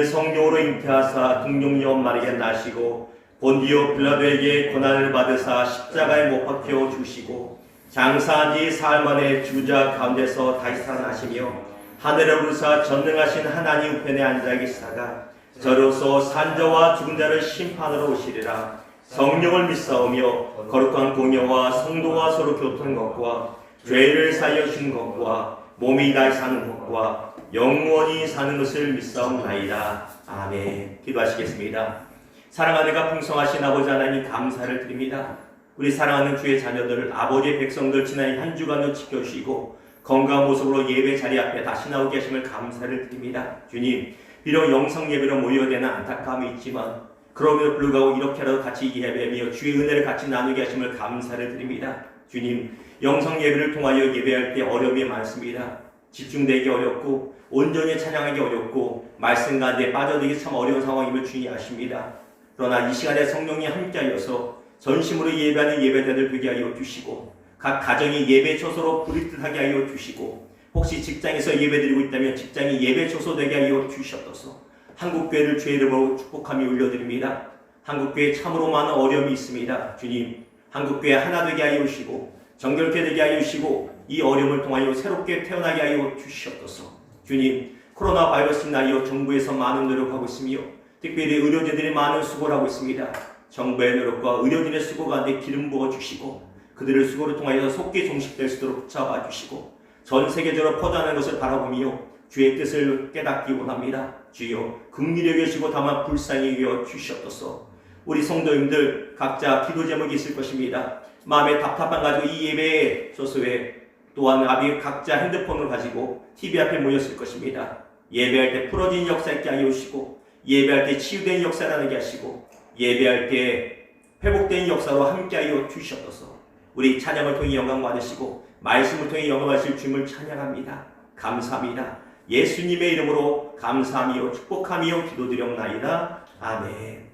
성령으로 잉태하사 등용녀 마리아 나시고 본디오 빌라도에게 고난을 받으사 십자가에 못 박혀 주시고 장사한 지 사흘 만에 주자 가운데서 다시 살아나시며 하늘에 오르사 전능하신 하나님 우편에 앉아 계시다가 저로서 산자와 죽은 자를 심판하러 오시리라. 성령을 믿사오며 거룩한 공예와 성도와 서로 교통하는 것과 죄를 사하여 주는 것과 몸이 다시 사는 것과 영원히 사는 것을 믿사옵나이다. 아멘. 기도하시겠습니다. 사랑하는 가 풍성하신 아버지 하나님 감사를 드립니다. 우리 사랑하는 주의 자녀들, 아버지의 백성들 지난 한 주간도 지켜주시고 건강한 모습으로 예배 자리 앞에 다시 나오게 하심을 감사를 드립니다. 주님, 비록 영성 예배로 모여야 되는 안타까움이 있지만 그럼에도 불구하고 이렇게라도 같이 예배하며 주의 은혜를 같이 나누게 하심을 감사를 드립니다. 주님, 영성 예배를 통하여 예배할 때 어려움이 많습니다. 집중되기 어렵고 온전히 찬양하기 어렵고 말씀 가운데 빠져들기 참 어려운 상황임을 주님이 아십니다. 그러나 이 시간에 성령이 함께하여서 전심으로 예배하는 예배자들 되게 하여 주시고 각 가정이 예배 초소로 부릿듯하게 하여 주시고 혹시 직장에서 예배드리고 있다면 직장이 예배 초소 되게 하여 주시옵소서. 한국교회를 주의 이름으로 축복하며 올려드립니다. 한국교회에 참으로 많은 어려움이 있습니다. 주님, 한국교회 하나 되게 하여 주시고 정결케 되게 하여 주시고 이 어려움을 통하여 새롭게 태어나게 하여 주시옵소서. 주님, 코로나 바이러스 인하여 정부에서 많은 노력하고 있으며 특별히 의료진들이 많은 수고를 하고 있습니다. 정부의 노력과 의료진의 수고 가운데 기름 부어 주시고 그들의 수고를 통하여 속기 종식될 수 있도록 붙잡아 주시고 전 세계적으로 퍼져나가는 것을 바라보며 주의 뜻을 깨닫기 원합니다. 주여 긍휼히 여기시고 다만 불쌍히 여겨 주시옵소서. 우리 성도님들 각자 기도 제목이 있을 것입니다. 마음에 답답한 가지고 이 예배에 소소에 또한 아비 각자 핸드폰을 가지고 TV 앞에 모였을 것입니다. 예배할 때 풀어진 역사 있게 하여 주시고 예배할 때 치유된 역사 나게 하시고 예배할 때 회복된 역사로 함께 하여 주시옵소서. 우리 찬양을 통해 영광 받으시고 말씀을 통해 영광 받으실 주님을 찬양합니다. 감사합니다. 예수님의 이름으로 감사하며 축복하며 기도드렸나이다. 아멘.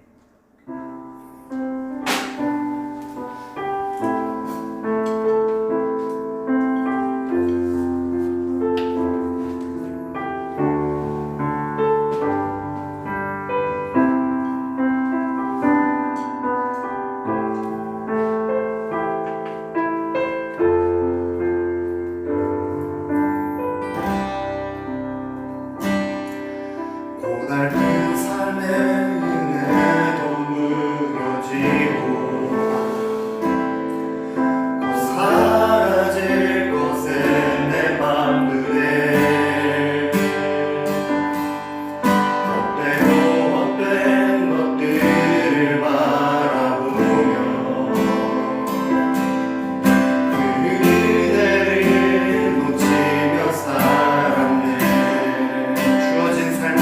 고달픈 삶의 은혜도 무너지고 곧 사라질 것에 내 맘들에 헛된 것들을 바라보며 그 은혜를 놓치며 살았네. 주어진 삶을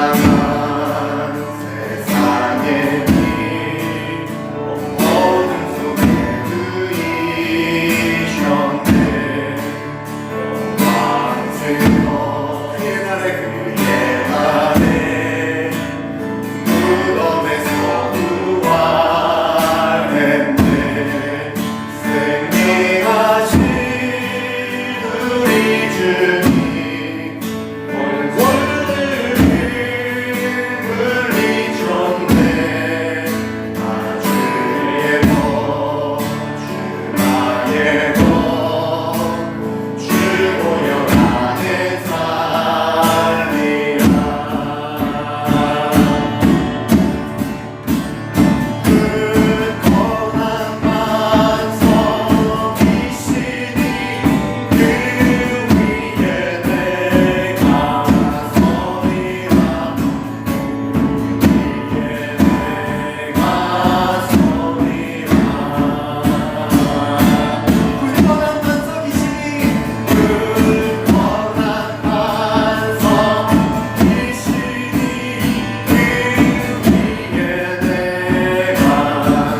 멸망한 세상의 빛 어둠 속에 누이셨네 영광스러운 그의 날에 무덤에서 부활했네 승리하신 우리 주님 원수를 물리쳤네 나 주의 것 주나의 것 주 보혈 안에 살리라 굳건한 반석이시니 그 위에 내가 서리라 위에 내가 서리라 굳건한 반석이시니 굳건한 반석이시니 그 위에 내가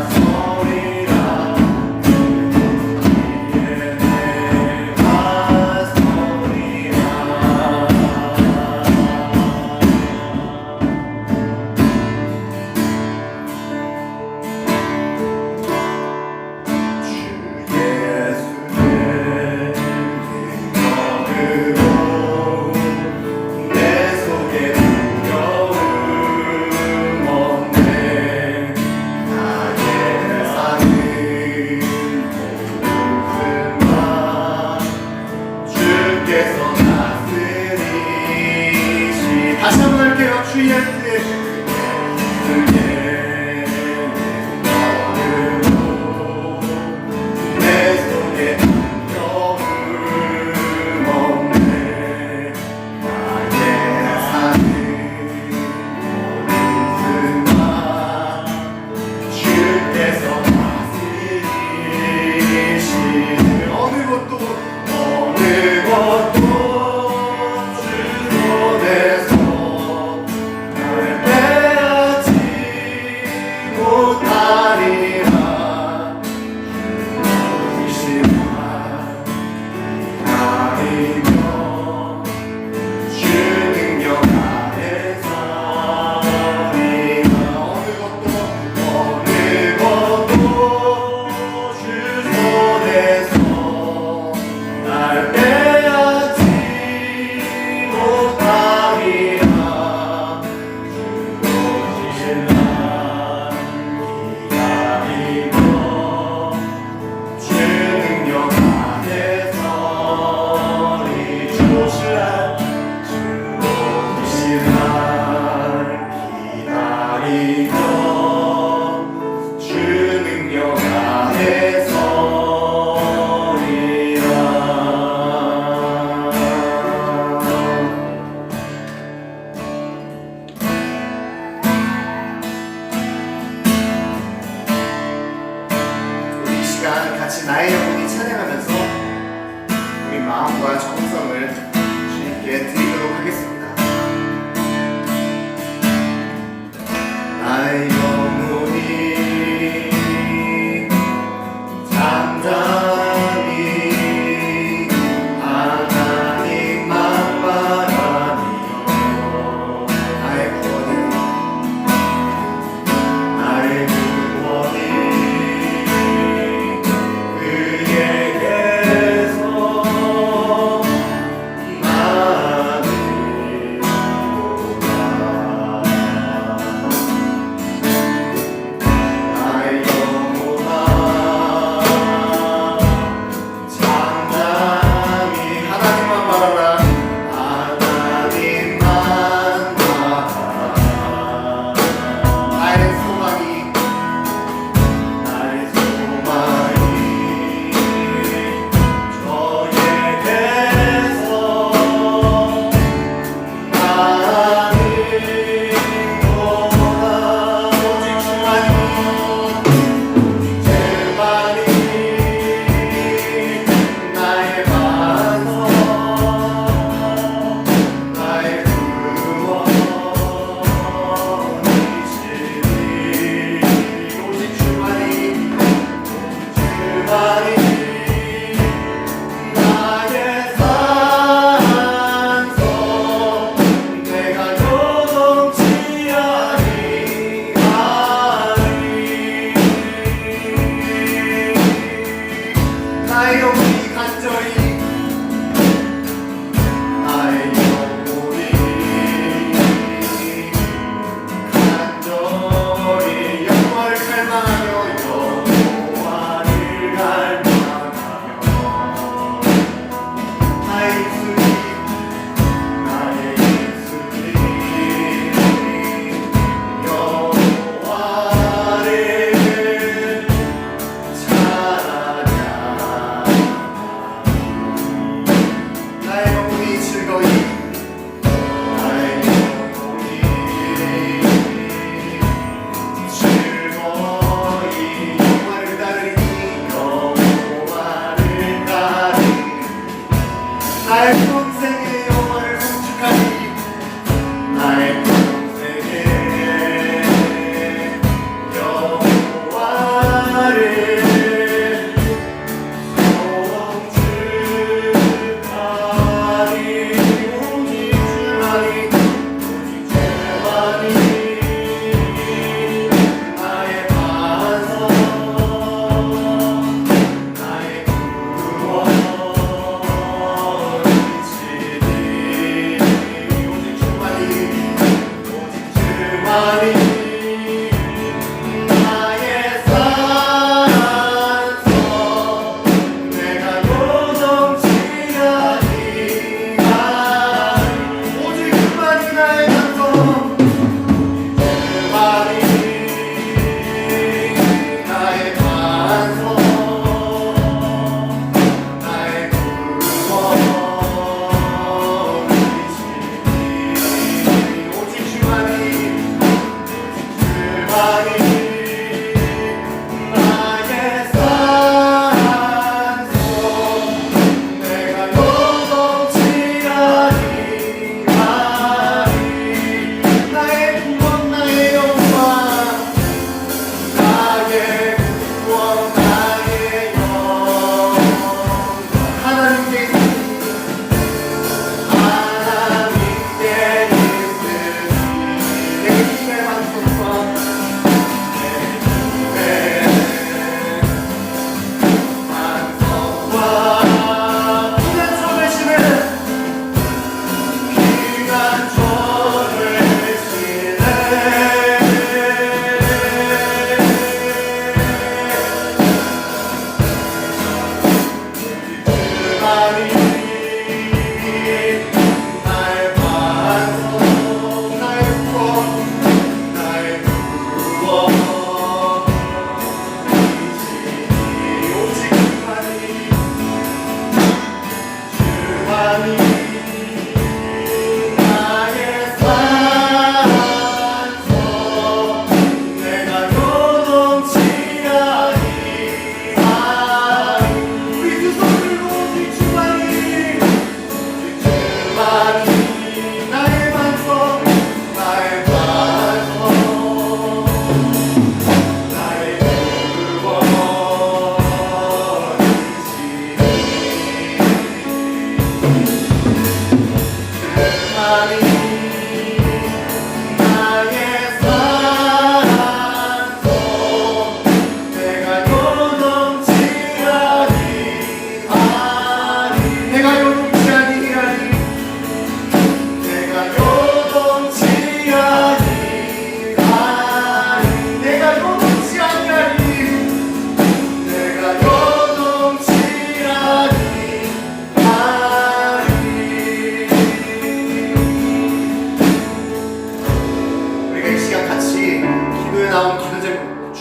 서리라 내 속에 두려움 없네 나의 삶은 모든 것 주께서 다스리시 다시 한번 할게요 주 예수의 내 속에 두려움 없네 나의 삶은 모든 것 주께서 다스리시는 어느 것도 주 손에서 날 빼앗지 못하리라 주시라 기다리며 주 능력 아래 서리라 어느 것도 주 손에서 날 빼앗지 못하리라 주 오실 날 기다리며 주 능력 안에 서리 주 오실 날 기다리며 주 능력 안에 서리라 우리 이 시간 같이 나의 영혼이 찬양하면서 우리 마음과 정성을 주님께 드리도록 하겠습니다. 나의 영혼이 잠잠히 하나님만 바라며 나의 구원이 그에게서 나를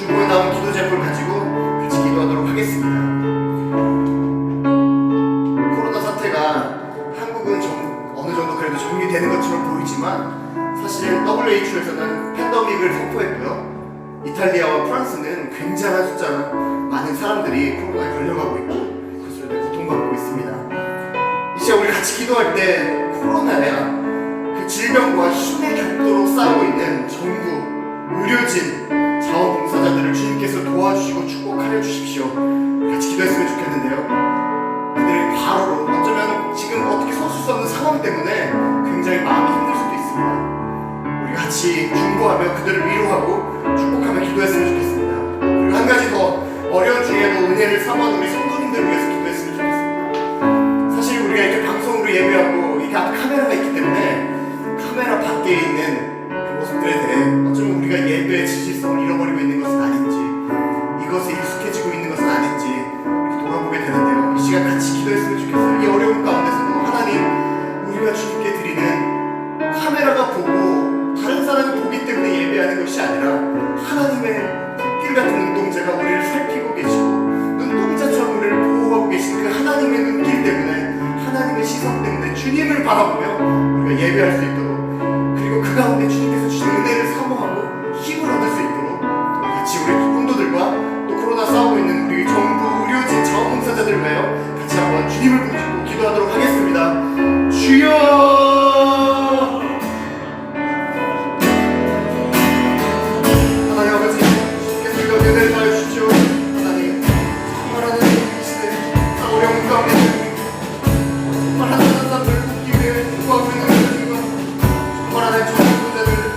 주보에 나온 기도 제목을 가지고 같이 기도하도록 하겠습니다. 코로나 사태가 한국은 어느 정도 그래도 정리되는 것처럼 보이지만 사실은 WHO에서는 팬데믹을 선포했고요. 이탈리아와 프랑스는 굉장한 숫자로 많은 사람들이 코로나에 걸려가고 있고 그것으로 고통받고 있습니다. 이 시간 우리 같이 기도할 때 코로나야 그 질병과 힘의 격도로 싸우고 있는 정부, 의료진, 자원봉사자들을 주님께서 도와주시고 축복하여 주십시오. 같이 기도했으면 좋겠는데요. 그들의 과로로 어쩌면 지금 어떻게 서술 수 없는 상황 때문에 굉장히 마음이 힘들 수도 있습니다. 우리 같이 중보하며 그들을 위로하고 축복하며 기도했으면 좋겠습니다. 그리고 한 가지 더 어려운 중에도 은혜를 삼아 우리 성도님들을 위해서 기도했으면 좋겠습니다. 사실 우리가 이렇게 방송으로 예배하고 이게 앞에 카메라가 있기 때문에 카메라 밖에 있는 그 모습들에 대해 어쩌면 우리가 예배의 진실성을 잃어버리고 있는 것은 아닌지 이것에 익숙해지고 있는 것은 아닌지 이렇게 돌아보게 되는데요. 이 시간 같이 기도했으면 좋겠어요. 이 어려운 가운데서도 하나님 우리가 주님께 드리는 카메라가 보고 다른 사람이 보기 때문에 예배하는 것이 아니라 하나님의 길 같은 눈동자가 우리를 살피고 계시고 눈동자처럼 우리를 보호하고 계신 그 하나님의 눈길 때문에 하나님의 시선 때문에 주님을 바라보며 우리가 예배할 수 있도록 그리고 그 가운데 주님께서 주신 은혜를 사모하고 힘을 얻을 수 있도록 같이 우리 성도들과 또 코로나 싸우고 있는 우리 정부, 의료진, 자원봉사자들을 위하여 같이 한번 주님을 부르고 기도하도록 하겠습니다. 주여! 하나님 아버지, 주님께서 우리가 은혜를 더해 주십시오. 하나님, 정말 하나님 이시대 어려운 가운데 정말 하나님 사람들을 돕기 위해 구하고 있는 하나님과 정말 하나님 전문자들을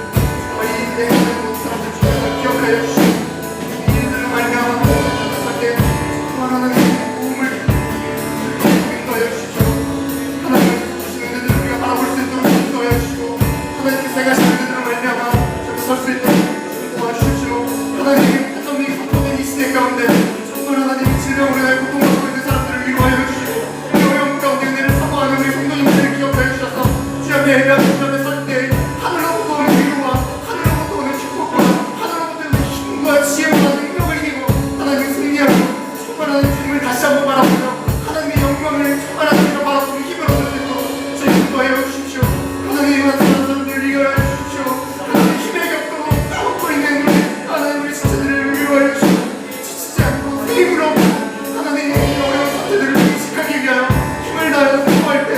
설 수 있도록 도와주십시오. 하나님, 팬데믹 선포된 이 시대 가운데 정말 하나님 질병으로 인해 고통받고 있는 사람들을 위로하여 주시고 이 어려움 가운데 은혜를 사모하는 우리 성도님들을 기억하여 주셔서 주 앞에 예배하고 주 앞에 설 때 하늘로부터 오는 위로와 하늘로부터 오는 축복과 하늘로부터 오는 힘과 지혜와 능력을 이기고 하나님 승리하고 정말 하나님 주님을 다시 한번 바라보며 하나님의 영광을 정말 하나님을 바라보는 힘을 얻을 수 있도록 저희 인도하여 주십시오. 하나님 같은 사람들을 위로하여 주십시오. 하나님 힘의 격도로 뻗고 있는 우리 하나님 우리 지체들을 위로하여 주시고 지치지 않고 힘으로 하나님 이 어려운 사태들을 인식하기 위하여 힘을 다하여 공부할 때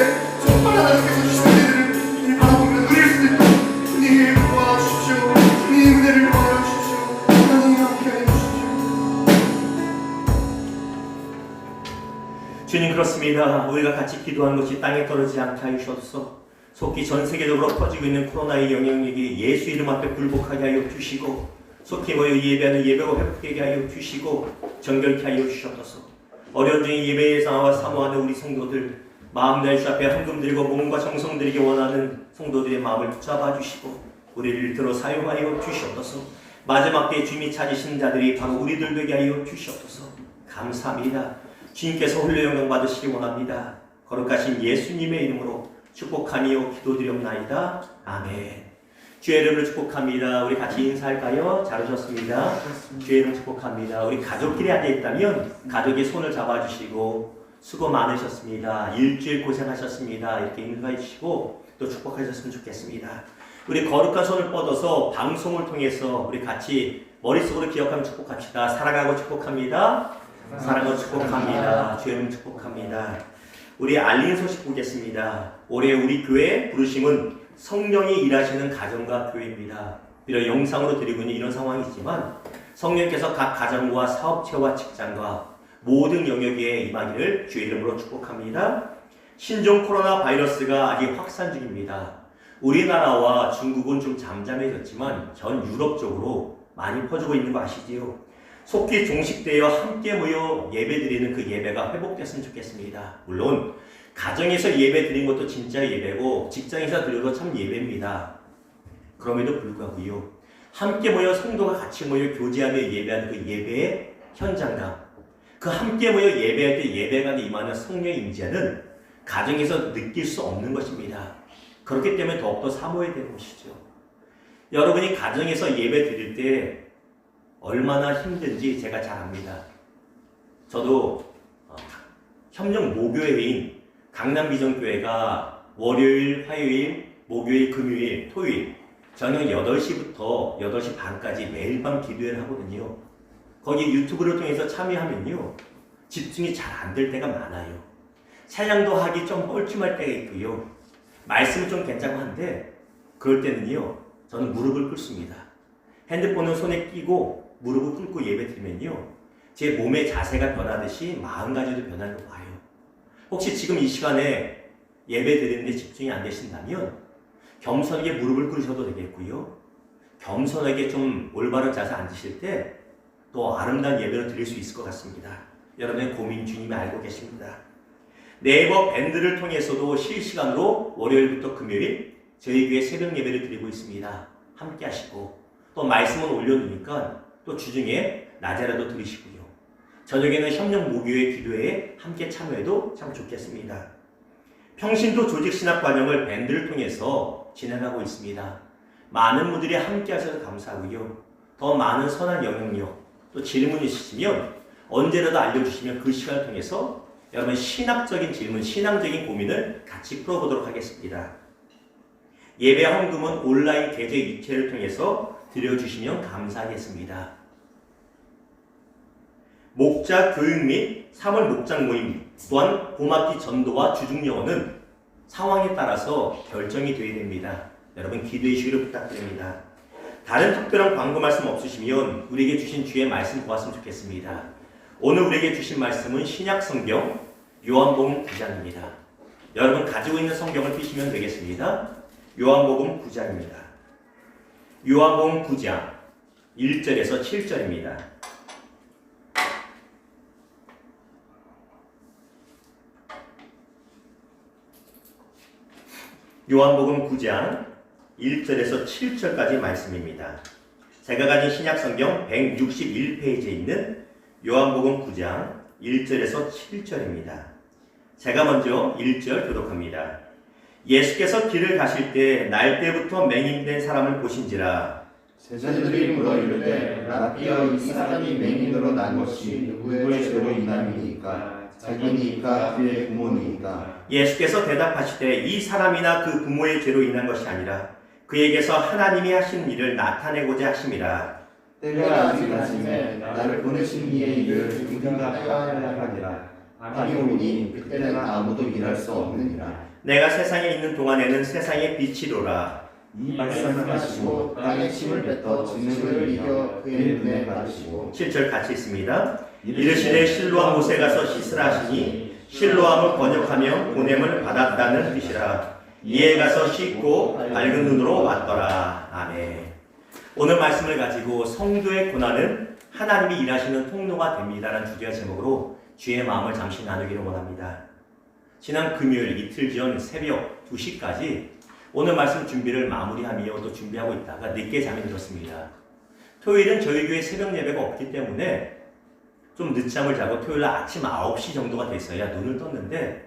정말 하나님께서 주시는 은혜를 바라보며 누릴 수 있도록 주님 도와주십시오. 주님 은혜를 도와여 주십시오. 하나님 함께하여 주십시오. 주님, 그렇습니다. 우리가 같이 기도하는 것이 땅에 떨어지지 않게 하여 주셔서 속히 전 세계적으로 퍼지고 있는 코로나의 영향력이 예수 이름 앞에 굴복하게 하여 주시고 속히 모여 예배하는 예배가 회복되게 하여 주시고 정결케 하여 주셔서 어려운 중에 예배의 상황과 사모하는 우리 성도들 마음 다해 주 앞에 헌금 드리고 몸과 정성 드리기 원하는 성도들의 마음을 붙잡아 주시고 우리를 들어 사용하여 주시옵소서. 마지막 때에 주님이 찾으신 자들이 바로 우리들 되게 하여 주시옵소서. 감사합니다. 주님께서 홀로 영광 받으시기 원합니다. 거룩하신 예수님의 이름으로 축복하며 기도드렸나이다. 아멘. 주의 이름을 축복합니다. 우리 같이 인사할까요? 잘 오셨습니다. 주의 이름 축복합니다. 우리 가족끼리 앉아있다면 가족의 손을 잡아주시고 수고 많으셨습니다. 일주일 고생하셨습니다. 이렇게 인사해 주시고 또 축복하셨으면 좋겠습니다. 우리 거룩한 손을 뻗어서 방송을 통해서 우리 같이 머릿속으로 기억하며 축복합시다. 사랑하고 축복합니다. 사랑하고 축복합니다. 주의 이름 축복합니다. 우리 알린 소식 보겠습니다. 올해 우리 교회 부르심은 성령이 일하시는 가정과 교회입니다. 비록 영상으로 드리고 있는 이런 상황이지만 성령께서 각 가정과 사업체와 직장과 모든 영역에 임하기를 주의 이름으로 축복합니다. 신종 코로나 바이러스가 아직 확산 중입니다. 우리나라와 중국은 좀 잠잠해졌지만 전 유럽 쪽으로 많이 퍼지고 있는 거 아시지요? 속히 종식되어 함께 모여 예배드리는 그 예배가 회복됐으면 좋겠습니다. 물론 가정에서 예배 드린 것도 진짜 예배고 직장에서 드려도 참 예배입니다. 그럼에도 불구하고요. 함께 모여 성도가 같이 모여 교제하며 예배하는 그 예배의 현장감, 그 함께 모여 예배할 때 예배관에 임하는 성령의 임재는 가정에서 느낄 수 없는 것입니다. 그렇기 때문에 더욱더 사모해야 되는 것이죠. 여러분이 가정에서 예배 드릴 때 얼마나 힘든지 제가 잘 압니다. 저도 협력 모교회인 강남비전교회가 월요일, 화요일, 목요일, 금요일, 토요일 저녁 8시부터 8시 반까지 매일 밤 기도회를 하거든요. 거기 유튜브를 통해서 참여하면요. 집중이 잘 안 될 때가 많아요. 찬양도 하기 좀 뻘쭘할 때가 있고요. 말씀은 좀 괜찮고 한데 그럴 때는요. 저는 무릎을 꿇습니다. 핸드폰을 손에 끼고 무릎을 꿇고 예배 드리면요. 제 몸의 자세가 변하듯이 마음가짐도 변하는 거 봐요. 혹시 지금 이 시간에 예배 드리는데 집중이 안 되신다면 겸손하게 무릎을 꿇으셔도 되겠고요. 겸손하게 좀 올바른 자세 앉으실 때 또 아름다운 예배를 드릴 수 있을 것 같습니다. 여러분의 고민 주님이 알고 계십니다. 네이버 밴드를 통해서도 실시간으로 월요일부터 금요일 저희 교회 새벽 예배를 드리고 있습니다. 함께 하시고 또 말씀을 올려두니까 또 주중에 낮에라도 들으시고요. 저녁에는 협력 모교회 기도회에 함께 참여해도 참 좋겠습니다. 평신도 조직신학관영을 밴드를 통해서 진행하고 있습니다. 많은 분들이 함께 하셔서 감사하고요. 더 많은 선한 영향력 또 질문 있으시면 언제라도 알려주시면 그 시간을 통해서 여러분 신학적인 질문, 신앙적인 고민을 같이 풀어보도록 하겠습니다. 예배 헌금은 온라인 계좌 이체를 통해서 드려주시면 감사하겠습니다. 목자 교육 및 3월 목장 모임 또한 봄학기 전도와 주중영어는 상황에 따라서 결정이 되어야 됩니다. 여러분 기도해 주시기를 부탁드립니다. 다른 특별한 광고 말씀 없으시면 우리에게 주신 주의 말씀 보았으면 좋겠습니다. 오늘 우리에게 주신 말씀은 신약성경 요한복음 9장입니다. 여러분 가지고 있는 성경을 펴시면 되겠습니다. 요한복음 9장입니다. 요한복음 9장 1절에서 7절입니다. 요한복음 9장 1절에서 7절까지 말씀입니다. 제가 가진 신약성경 161페이지에 있는 요한복음 9장 1절에서 7절입니다. 제가 먼저 1절 교독합니다. 예수께서 길을 가실 때 날때부터 맹인된 사람을 보신지라. 제자들이 물어 이르되 라비여, 이 사람이 맹인으로 난 것이 누구의 죄로 인함이니까? 자기니까 그의 부모니까? 예수께서 대답하시되 이 사람이나 그 부모의 죄로 인한 것이 아니라 그에게서 하나님이 하신 일을 나타내고자 하심이라. 때가 아직 아침에 나를 보내신 이의 일을 우리가 하야 하니라. 밤이 오니 그때는 아무도 일할 수 없느니라. 내가 세상에 있는 동안에는 세상의 빛이로라. 이 말씀을 하시고 땅에 침을 뱉어 진흙을 이겨 그의 눈에 바르시고 7절 같이 있습니다. 이르시되 실로암 못에 가서 씻으라 하시니 실로암을 번역하며 보냄을 받았다는 뜻이라. 이에 가서 씻고 밝은 눈으로 왔더라. 아멘. 오늘 말씀을 가지고 성도의 고난은 하나님이 일하시는 통로가 됩니다라는 주제와 제목으로 주의 마음을 잠시 나누기를 원합니다. 지난 금요일 이틀 전 새벽 2시까지 오늘 말씀 준비를 마무리하며 또 준비하고 있다가 늦게 잠이 들었습니다. 토요일은 저희 교회 새벽 예배가 없기 때문에 좀 늦잠을 자고 토요일 아침 9시 정도가 됐어야 눈을 떴는데,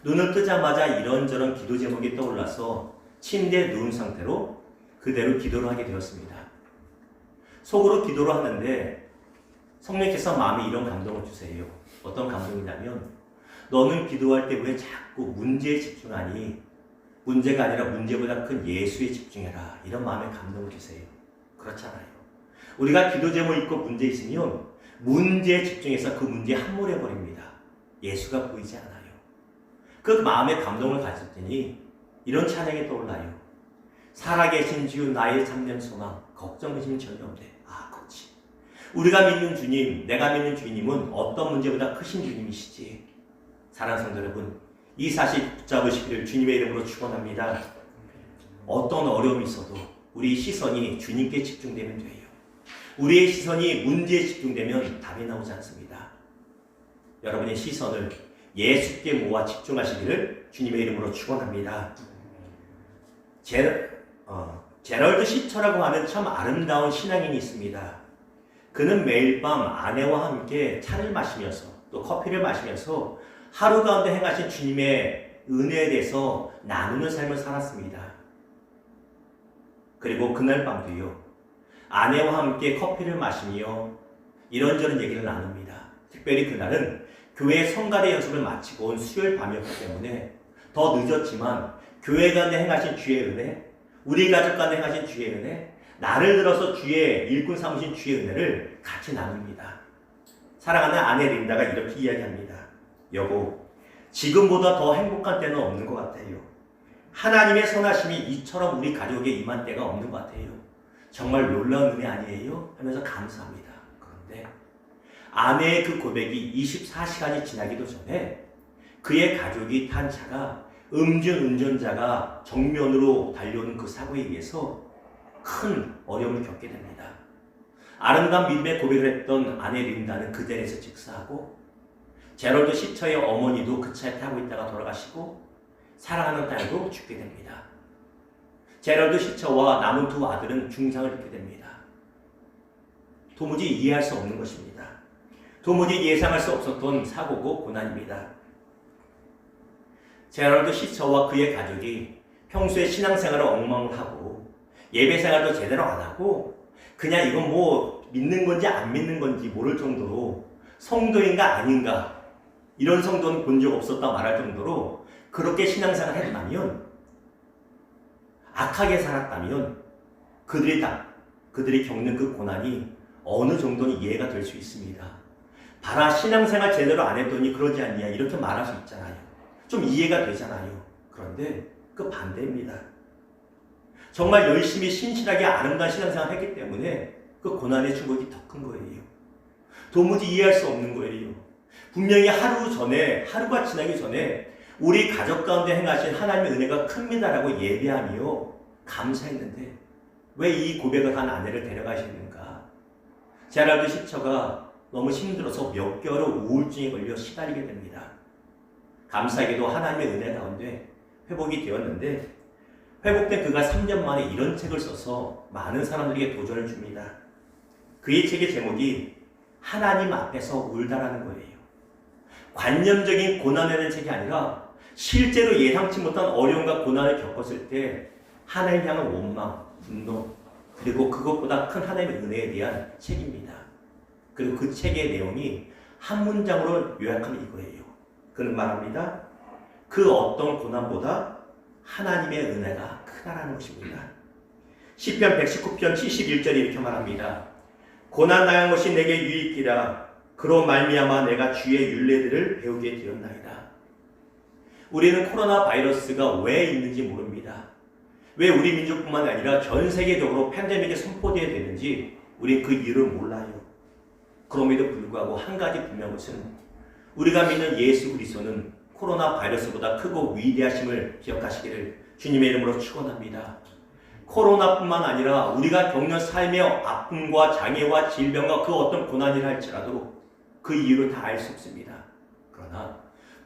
눈을 뜨자마자 이런저런 기도 제목이 떠올라서 침대에 누운 상태로 그대로 기도를 하게 되었습니다. 속으로 기도를 하는데 성령께서 마음에 이런 감동을 주세요. 어떤 감동이냐면, 너는 기도할 때 왜 자꾸 문제에 집중하니? 문제가 아니라 문제보다 큰 예수에 집중해라. 이런 마음에 감동을 주세요. 그렇잖아요. 우리가 기도 제목 있고 문제 있으면 문제에 집중해서 그 문제에 함몰해버립니다. 예수가 보이지 않아요. 그 마음의 감동을 가졌더니 이런 찬양이 떠올라요. 살아계신 주 나의 참된 소망, 걱정 의심이 전혀 없네. 아, 그렇지. 우리가 믿는 주님, 내가 믿는 주님은 어떤 문제보다 크신 주님이시지. 사랑하는 성도 여러분, 이 사실 붙잡으시기를 주님의 이름으로 축원합니다. 어떤 어려움이 있어도 우리 시선이 주님께 집중되면 돼요. 우리의 시선이 문제에 집중되면 답이 나오지 않습니다. 여러분의 시선을 예수께 모아 집중하시기를 주님의 이름으로 축원합니다. 제럴드 시처라고 하는 참 아름다운 신앙인이 있습니다. 그는 매일 밤 아내와 함께 차를 마시면서 또 커피를 마시면서 하루 가운데 행하신 주님의 은혜에 대해서 나누는 삶을 살았습니다. 그리고 그날 밤도요, 아내와 함께 커피를 마시며 이런저런 얘기를 나눕니다. 특별히 그날은 교회 성가대 연습을 마치고 온 수요일 밤이었기 때문에 더 늦었지만 교회 간에 행하신 주의 은혜, 우리 가족 간에 행하신 주의 은혜, 나를 들어서 주의 일꾼 삼으신 주의 은혜를 같이 나눕니다. 사랑하는 아내 린다가 이렇게 이야기합니다. 여보, 지금보다 더 행복한 때는 없는 것 같아요. 하나님의 선하심이 이처럼 우리 가족에 임한 때가 없는 것 같아요. 정말 놀라운 은혜 아니에요? 하면서 감사합니다. 그런데 아내의 그 고백이 24시간이 지나기도 전에 그의 가족이 탄 차가 음주 운전자가 정면으로 달려오는 그 사고에 의해서 큰 어려움을 겪게 됩니다. 아름다운 믿음의 고백을 했던 아내 린다는 그 자리에서 직사하고, 제럴드 시처의 어머니도 그 차에 타고 있다가 돌아가시고, 사랑하는 딸도 죽게 됩니다. 제럴드 시처와 남은 두 아들은 중상을 입게 됩니다. 도무지 이해할 수 없는 것입니다. 도무지 예상할 수 없었던 사고고 고난입니다. 제럴드 시처와 그의 가족이 평소에 신앙생활을 엉망하고 예배생활도 제대로 안 하고 그냥 이건 뭐 믿는 건지 안 믿는 건지 모를 정도로 성도인가 아닌가, 이런 성도는 본 적 없었다 말할 정도로 그렇게 신앙생활을 했다면, 악하게 살았다면 그들이 겪는 그 고난이 어느 정도는 이해가 될 수 있습니다. 봐라, 신앙생활 제대로 안 했더니 그러지 않냐, 이렇게 말할 수 있잖아요. 좀 이해가 되잖아요. 그런데 그 반대입니다. 정말 열심히 신실하게 아름다운 신앙생활을 했기 때문에 그 고난의 충격이 더 큰 거예요. 도무지 이해할 수 없는 거예요. 분명히 하루가 지나기 전에 우리 가족 가운데 행하신 하나님의 은혜가 큽니다라고 예배하며 감사했는데 왜 이 고백을 한 아내를 데려가시는가? 제럴드 시처가 너무 힘들어서 몇 개월 우울증에 걸려 시달리게 됩니다. 감사하게도 하나님의 은혜 가운데 회복이 되었는데, 회복된 그가 3년 만에 이런 책을 써서 많은 사람들에게 도전을 줍니다. 그의 책의 제목이 하나님 앞에서 울다라는 거예요. 관념적인 고난에 대한 책이 아니라 실제로 예상치 못한 어려움과 고난을 겪었을 때 하나님 향한 원망, 분노, 그리고 그것보다 큰 하나님의 은혜에 대한 책입니다. 그리고 그 책의 내용이 한 문장으로 요약하면 이거예요. 그는 말합니다. 그 어떤 고난보다 하나님의 은혜가 크다라는 것입니다. 시편 119편 71절에 이렇게 말합니다. 고난 당한 것이 내게 유익이라 그로 말미암아 내가 주의 율례들을 배우게 되었나이다. 우리는 코로나 바이러스가 왜 있는지 모릅니다. 왜 우리 민족뿐만 아니라 전 세계적으로 팬데믹이 선포되어야 되는지 우린 그 이유를 몰라요. 그럼에도 불구하고 한 가지 분명한 것은 우리가 믿는 예수 그리스도는 코로나 바이러스보다 크고 위대하심을 기억하시기를 주님의 이름으로 축원합니다. 코로나뿐만 아니라 우리가 겪는 삶의 아픔과 장애와 질병과 그 어떤 고난이라 할지라도 그 이유를 다 알 수 없습니다. 그러나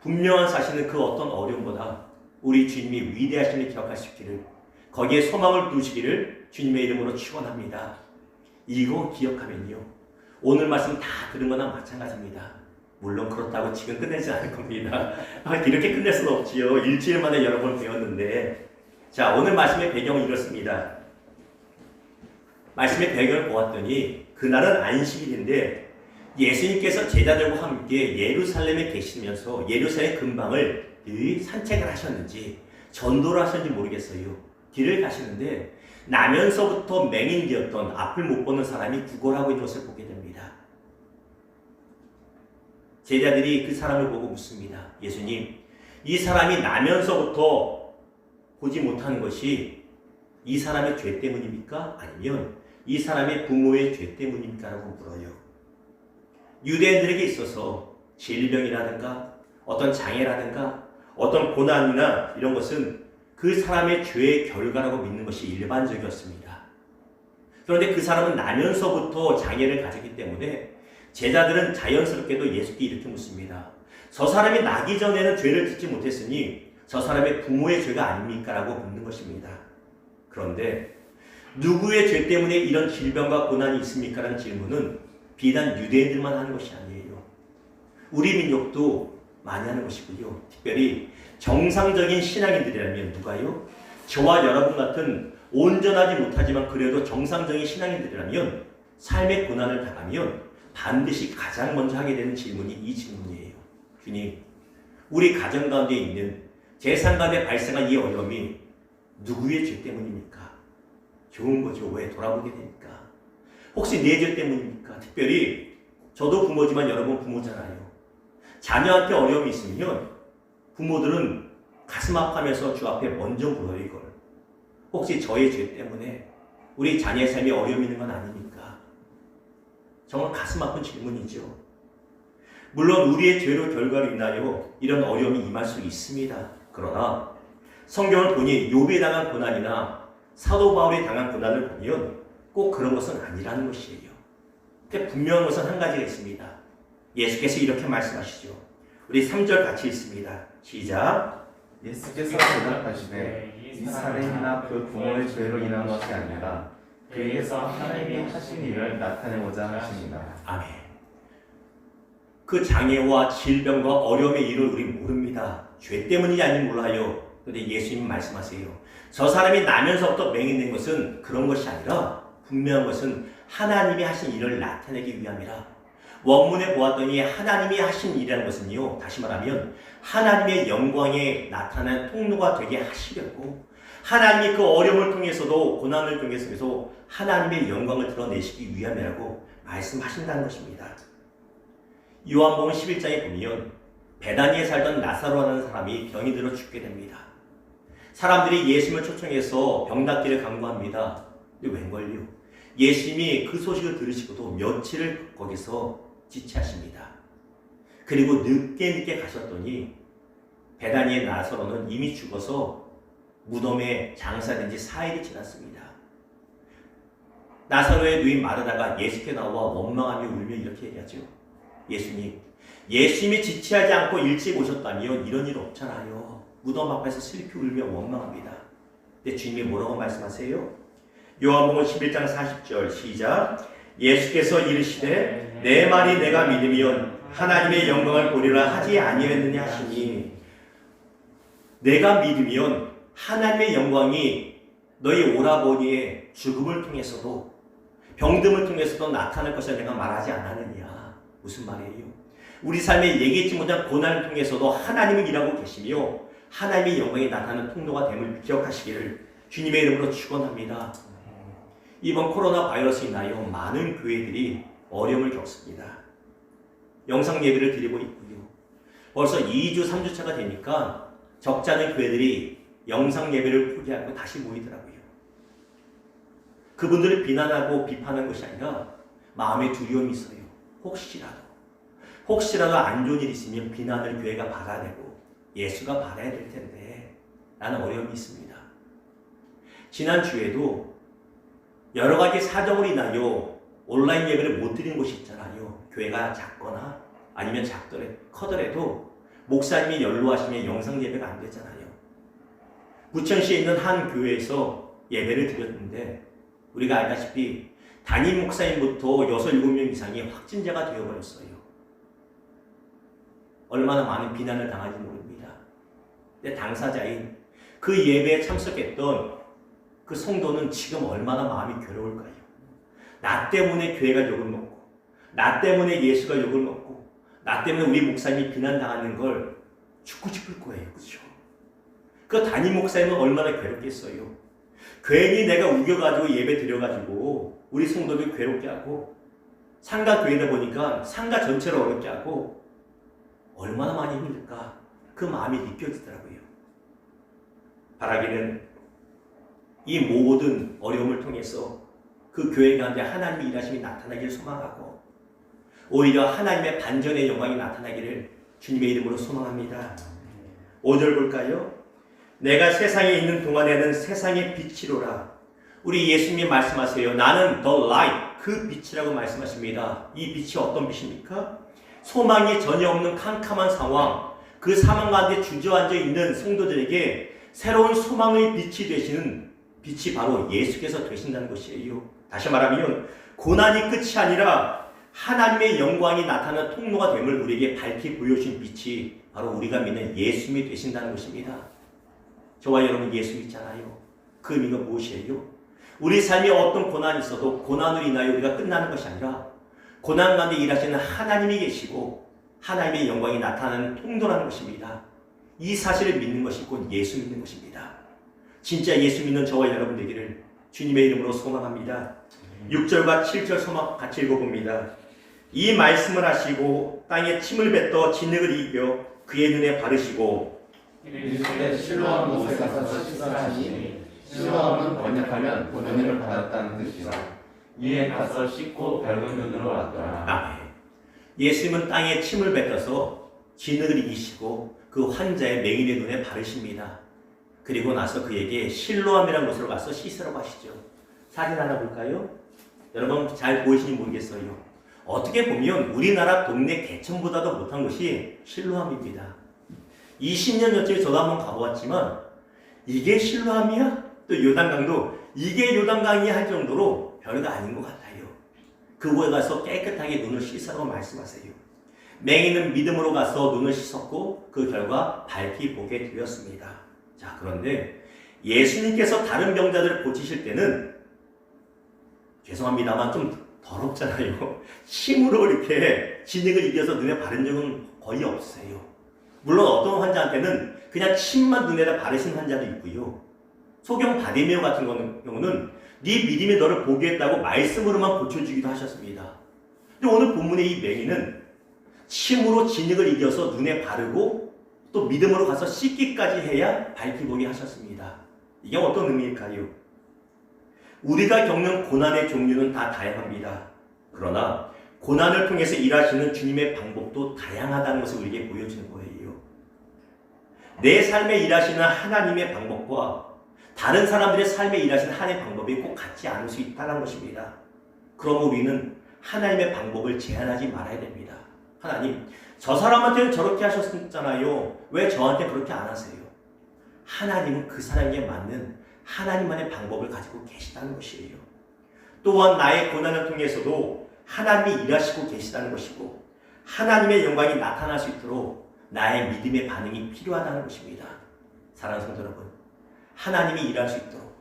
분명한 사실은 그 어떤 어려움보다 우리 주님이 위대하심을 기억하시기를 거기에 소망을 두시기를 주님의 이름으로 축원합니다. 이거 기억하면요 오늘 말씀 다 들은 거나 마찬가지입니다. 물론 그렇다고 지금 끝내지 않을 겁니다. 이렇게 끝낼 수는 없지요. 일주일 만에 여러 번 배웠는데 자 오늘 말씀의 배경은 이렇습니다. 말씀의 배경을 보았더니 그날은 안식일인데 예수님께서 제자들과 함께 예루살렘에 계시면서 예루살렘 근방을 늘 산책을 하셨는지 전도를 하셨는지 모르겠어요. 길을 가시는데 나면서부터 맹인되었던 앞을 못 보는 사람이 구걸하고 있는 것을 보게 됩니다. 제자들이 그 사람을 보고 묻습니다. 예수님, 이 사람이 나면서부터 보지 못하는 것이 이 사람의 죄 때문입니까? 아니면 이 사람의 부모의 죄 때문입니까? 라고 물어요. 유대인들에게 있어서 질병이라든가 어떤 장애라든가 어떤 고난이나 이런 것은 그 사람의 죄의 결과라고 믿는 것이 일반적이었습니다. 그런데 그 사람은 나면서부터 장애를 가졌기 때문에 제자들은 자연스럽게도 예수께 이렇게 묻습니다. 저 사람이 나기 전에는 죄를 짓지 못했으니 저 사람의 부모의 죄가 아닙니까? 라고 묻는 것입니다. 그런데 누구의 죄 때문에 이런 질병과 고난이 있습니까? 라는 질문은 비단 유대인들만 하는 것이 아니에요. 우리 민족도 많이 하는 것이고요. 특별히 정상적인 신앙인들이라면 누가요? 저와 여러분 같은 온전하지 못하지만 그래도 정상적인 신앙인들이라면 삶의 고난을 당하면 반드시 가장 먼저 하게 되는 질문이 이 질문이에요. 주님, 우리 가정 가운데 있는 제 삶 가운데 발생한 이 어려움이 누구의 죄 때문입니까? 좋은 거죠. 왜 돌아보게 됩니까? 혹시 내 죄 때문입니까? 특별히 저도 부모지만 여러분 부모잖아요. 자녀한테 어려움이 있으면 부모들은 가슴 아파하면서 주 앞에 먼저 물어요. 이걸 혹시 저의 죄 때문에 우리 자녀의 삶에 어려움이 있는 건 아닙니까? 정말 가슴 아픈 질문이죠. 물론 우리의 죄로 결과로 인하여 이런 어려움이 임할 수 있습니다. 그러나 성경을 보니 욥이 당한 고난이나 사도 바울이 당한 고난을 보면 꼭 그런 것은 아니라는 것이에요. 근데 분명한 것은 한 가지가 있습니다. 예수께서 이렇게 말씀하시죠. 우리 3절 같이 읽습니다. 시작. 예수께서 대답하시되 이 사람이나 그 부모의 죄로 인한 것이 아니라 그에게서 하나님이 하신 일을 나타내고자 하십니다. 아멘. 그 장애와 질병과 어려움의 일을 우리 모릅니다. 죄 때문인지 아닌지 몰라요. 그런데 예수님 말씀하세요. 저 사람이 나면서부터 맹인된 것은 그런 것이 아니라 분명한 것은 하나님이 하신 일을 나타내기 위함이라. 원문에 보았더니 하나님이 하신 일이라는 것은요, 다시 말하면 하나님의 영광에 나타난 통로가 되게 하시려고 하나님이 그 어려움을 통해서도 고난을 통해서도 하나님의 영광을 드러내시기 위함이라고 말씀하신다는 것입니다. 요한복음 11장에 보면 베다니에 살던 나사로라는 사람이 병이 들어 죽게 됩니다. 사람들이 예수님을 초청해서 병 낫기를 간구합니다. 근데 웬걸요? 예수님이 그 소식을 들으시고도 며칠을 거기서 지체하십니다. 그리고 늦게 가셨더니 베다니의 나사로는 이미 죽어서 무덤에 장사된 지 4일이 지났습니다. 나사로의 누인 마르다가 예수께 나와 원망하며 울며 이렇게 얘기하죠. 예수님, 예수님이 지체하지 않고 일찍 오셨다면 이런 일 없잖아요. 무덤 앞에서 슬피 울며 원망합니다. 근데 주님이 뭐라고 말씀하세요? 요한복음 11장 40절 시작. 예수께서 이르시되 내 말이 내가 믿으면 하나님의 영광을 보리라 하지 아니했느냐 하시니, 내가 믿으면 하나님의 영광이 너희 오라버니의 죽음을 통해서도 병듦을 통해서도 나타날 것을 내가 말하지 않았느냐. 무슨 말이에요? 우리 삶에 얘기했지 못한 고난을 통해서도 하나님은 일하고 계시며 하나님의 영광이 나타나는 통로가 됨을 기억하시기를 주님의 이름으로 축원합니다. 이번 코로나 바이러스로 인하여 많은 교회들이 어려움을 겪습니다. 영상 예배를 드리고 있고요. 벌써 2주, 3주차가 되니까 적지 않은 교회들이 영상 예배를 포기하고 다시 모이더라고요. 그분들을 비난하고 비판한 것이 아니라 마음에 두려움이 있어요. 혹시라도 안 좋은 일이 있으면 비난을 교회가 받아내고 예수가 받아야 될 텐데 라는 어려움이 있습니다. 지난주에도 여러 가지 사정으로 인하여 온라인 예배를 못 드리는 곳이 있잖아요. 교회가 작거나 아니면 커더라도 목사님이 연로하시면 영상 예배가 안 되잖아요. 부천시에 있는 한 교회에서 예배를 드렸는데 우리가 알다시피 담임 목사님부터 6, 7명 이상이 확진자가 되어버렸어요. 얼마나 많은 비난을 당할지 모릅니다. 근데 당사자인 그 예배에 참석했던 그 성도는 지금 얼마나 마음이 괴로울까요? 나 때문에 교회가 욕을 먹고, 나 때문에 예수가 욕을 먹고, 나 때문에 우리 목사님이 비난당하는 걸 죽고 싶을 거예요. 그렇죠? 그 담임 목사님은 얼마나 괴롭겠어요. 괜히 내가 우겨가지고 예배 드려가지고 우리 성도들 괴롭게 하고, 상가 교회다 보니까 상가 전체를 어렵게 하고 얼마나 많이 힘들까, 그 마음이 느껴지더라고요. 바라기는 이 모든 어려움을 통해서 그 교회 가운데 하나님의 일하심이 나타나기를 소망하고 오히려 하나님의 반전의 영광이 나타나기를 주님의 이름으로 소망합니다. 5절 볼까요? 내가 세상에 있는 동안에는 세상의 빛이로라. 우리 예수님이 말씀하세요. 나는 the light, 그 빛이라고 말씀하십니다. 이 빛이 어떤 빛입니까? 소망이 전혀 없는 캄캄한 상황, 그 사망 가운데 주저앉아 있는 성도들에게 새로운 소망의 빛이 되시는 빛이 바로 예수께서 되신다는 것이에요. 다시 말하면 고난이 끝이 아니라 하나님의 영광이 나타나는 통로가 됨을 우리에게 밝히 보여주신 빛이 바로 우리가 믿는 예수님이 되신다는 것입니다. 저와 여러분 예수 믿잖아요. 그 의미가 무엇이에요? 우리 삶에 어떤 고난이 있어도 고난으로 인하여 우리가 끝나는 것이 아니라 고난 가운데 일하시는 하나님이 계시고 하나님의 영광이 나타나는 통로라는 것입니다. 이 사실을 믿는 것이 곧 예수 믿는 것입니다. 진짜 예수 믿는 저와 여러분 되기를 주님의 이름으로 소망합니다. 6절과 7절 소망 같이 읽어봅니다. 이 말씀을 하시고 땅에 침을 뱉어 진흙을 이겨 그의 눈에 바르시고 이르시되 실로암 못에 가서 씻으라니, 실로암은 번역하면 은혜를 받았다는 뜻이라. 이에 가서 씻고 밝은 눈으로 왔더라. 아멘. 예수님은 땅에 침을 뱉어서 진흙을 이기시고 그 환자의 맹인의 눈에 바르십니다. 그리고 나서 그에게 실로암이라는 곳으로 가서 씻으라고 하시죠. 사진 하나 볼까요? 여러분 잘 보이시는지 모르겠어요. 어떻게 보면 우리나라 동네 개천보다도 못한 곳이 실로암입니다. 20년 전쯤에 저도 한번 가보았지만 이게 실로암이야? 또 요단강도 이게 요단강이 할 정도로 별거 아닌 것 같아요. 그곳에 가서 깨끗하게 눈을 씻으라고 말씀하세요. 맹인은 믿음으로 가서 눈을 씻었고 그 결과 밝히 보게 되었습니다. 자, 그런데 예수님께서 다른 병자들을 고치실 때는 죄송합니다만 좀 더럽잖아요. 침으로 이렇게 진흙을 이겨서 눈에 바른 적은 거의 없어요. 물론 어떤 환자한테는 그냥 침만 눈에다 바르신 환자도 있고요. 소경 바디메오 같은 경우는 네 믿음이 너를 보게 했다고 말씀으로만 고쳐주기도 하셨습니다. 근데 오늘 본문의 이 맹인은 침으로 진흙을 이겨서 눈에 바르고 또 믿음으로 가서 씻기까지 해야 밝히 보게 하셨습니다. 이게 어떤 의미일까요? 우리가 겪는 고난의 종류는 다 다양합니다. 그러나 고난을 통해서 일하시는 주님의 방법도 다양하다는 것을 우리에게 보여주는 거예요. 내 삶에 일하시는 하나님의 방법과 다른 사람들의 삶에 일하시는 하나님의 방법이 꼭 같지 않을 수 있다는 것입니다. 그럼 우리는 하나님의 방법을 제한하지 말아야 됩니다. 하나님, 저 사람한테는 저렇게 하셨잖아요. 왜 저한테 그렇게 안 하세요? 하나님은 그 사람에게 맞는 하나님만의 방법을 가지고 계시다는 것이에요. 또한 나의 고난을 통해서도 하나님이 일하시고 계시다는 것이고 하나님의 영광이 나타날 수 있도록 나의 믿음의 반응이 필요하다는 것입니다. 사랑하는 성도 여러분, 하나님이 일할 수 있도록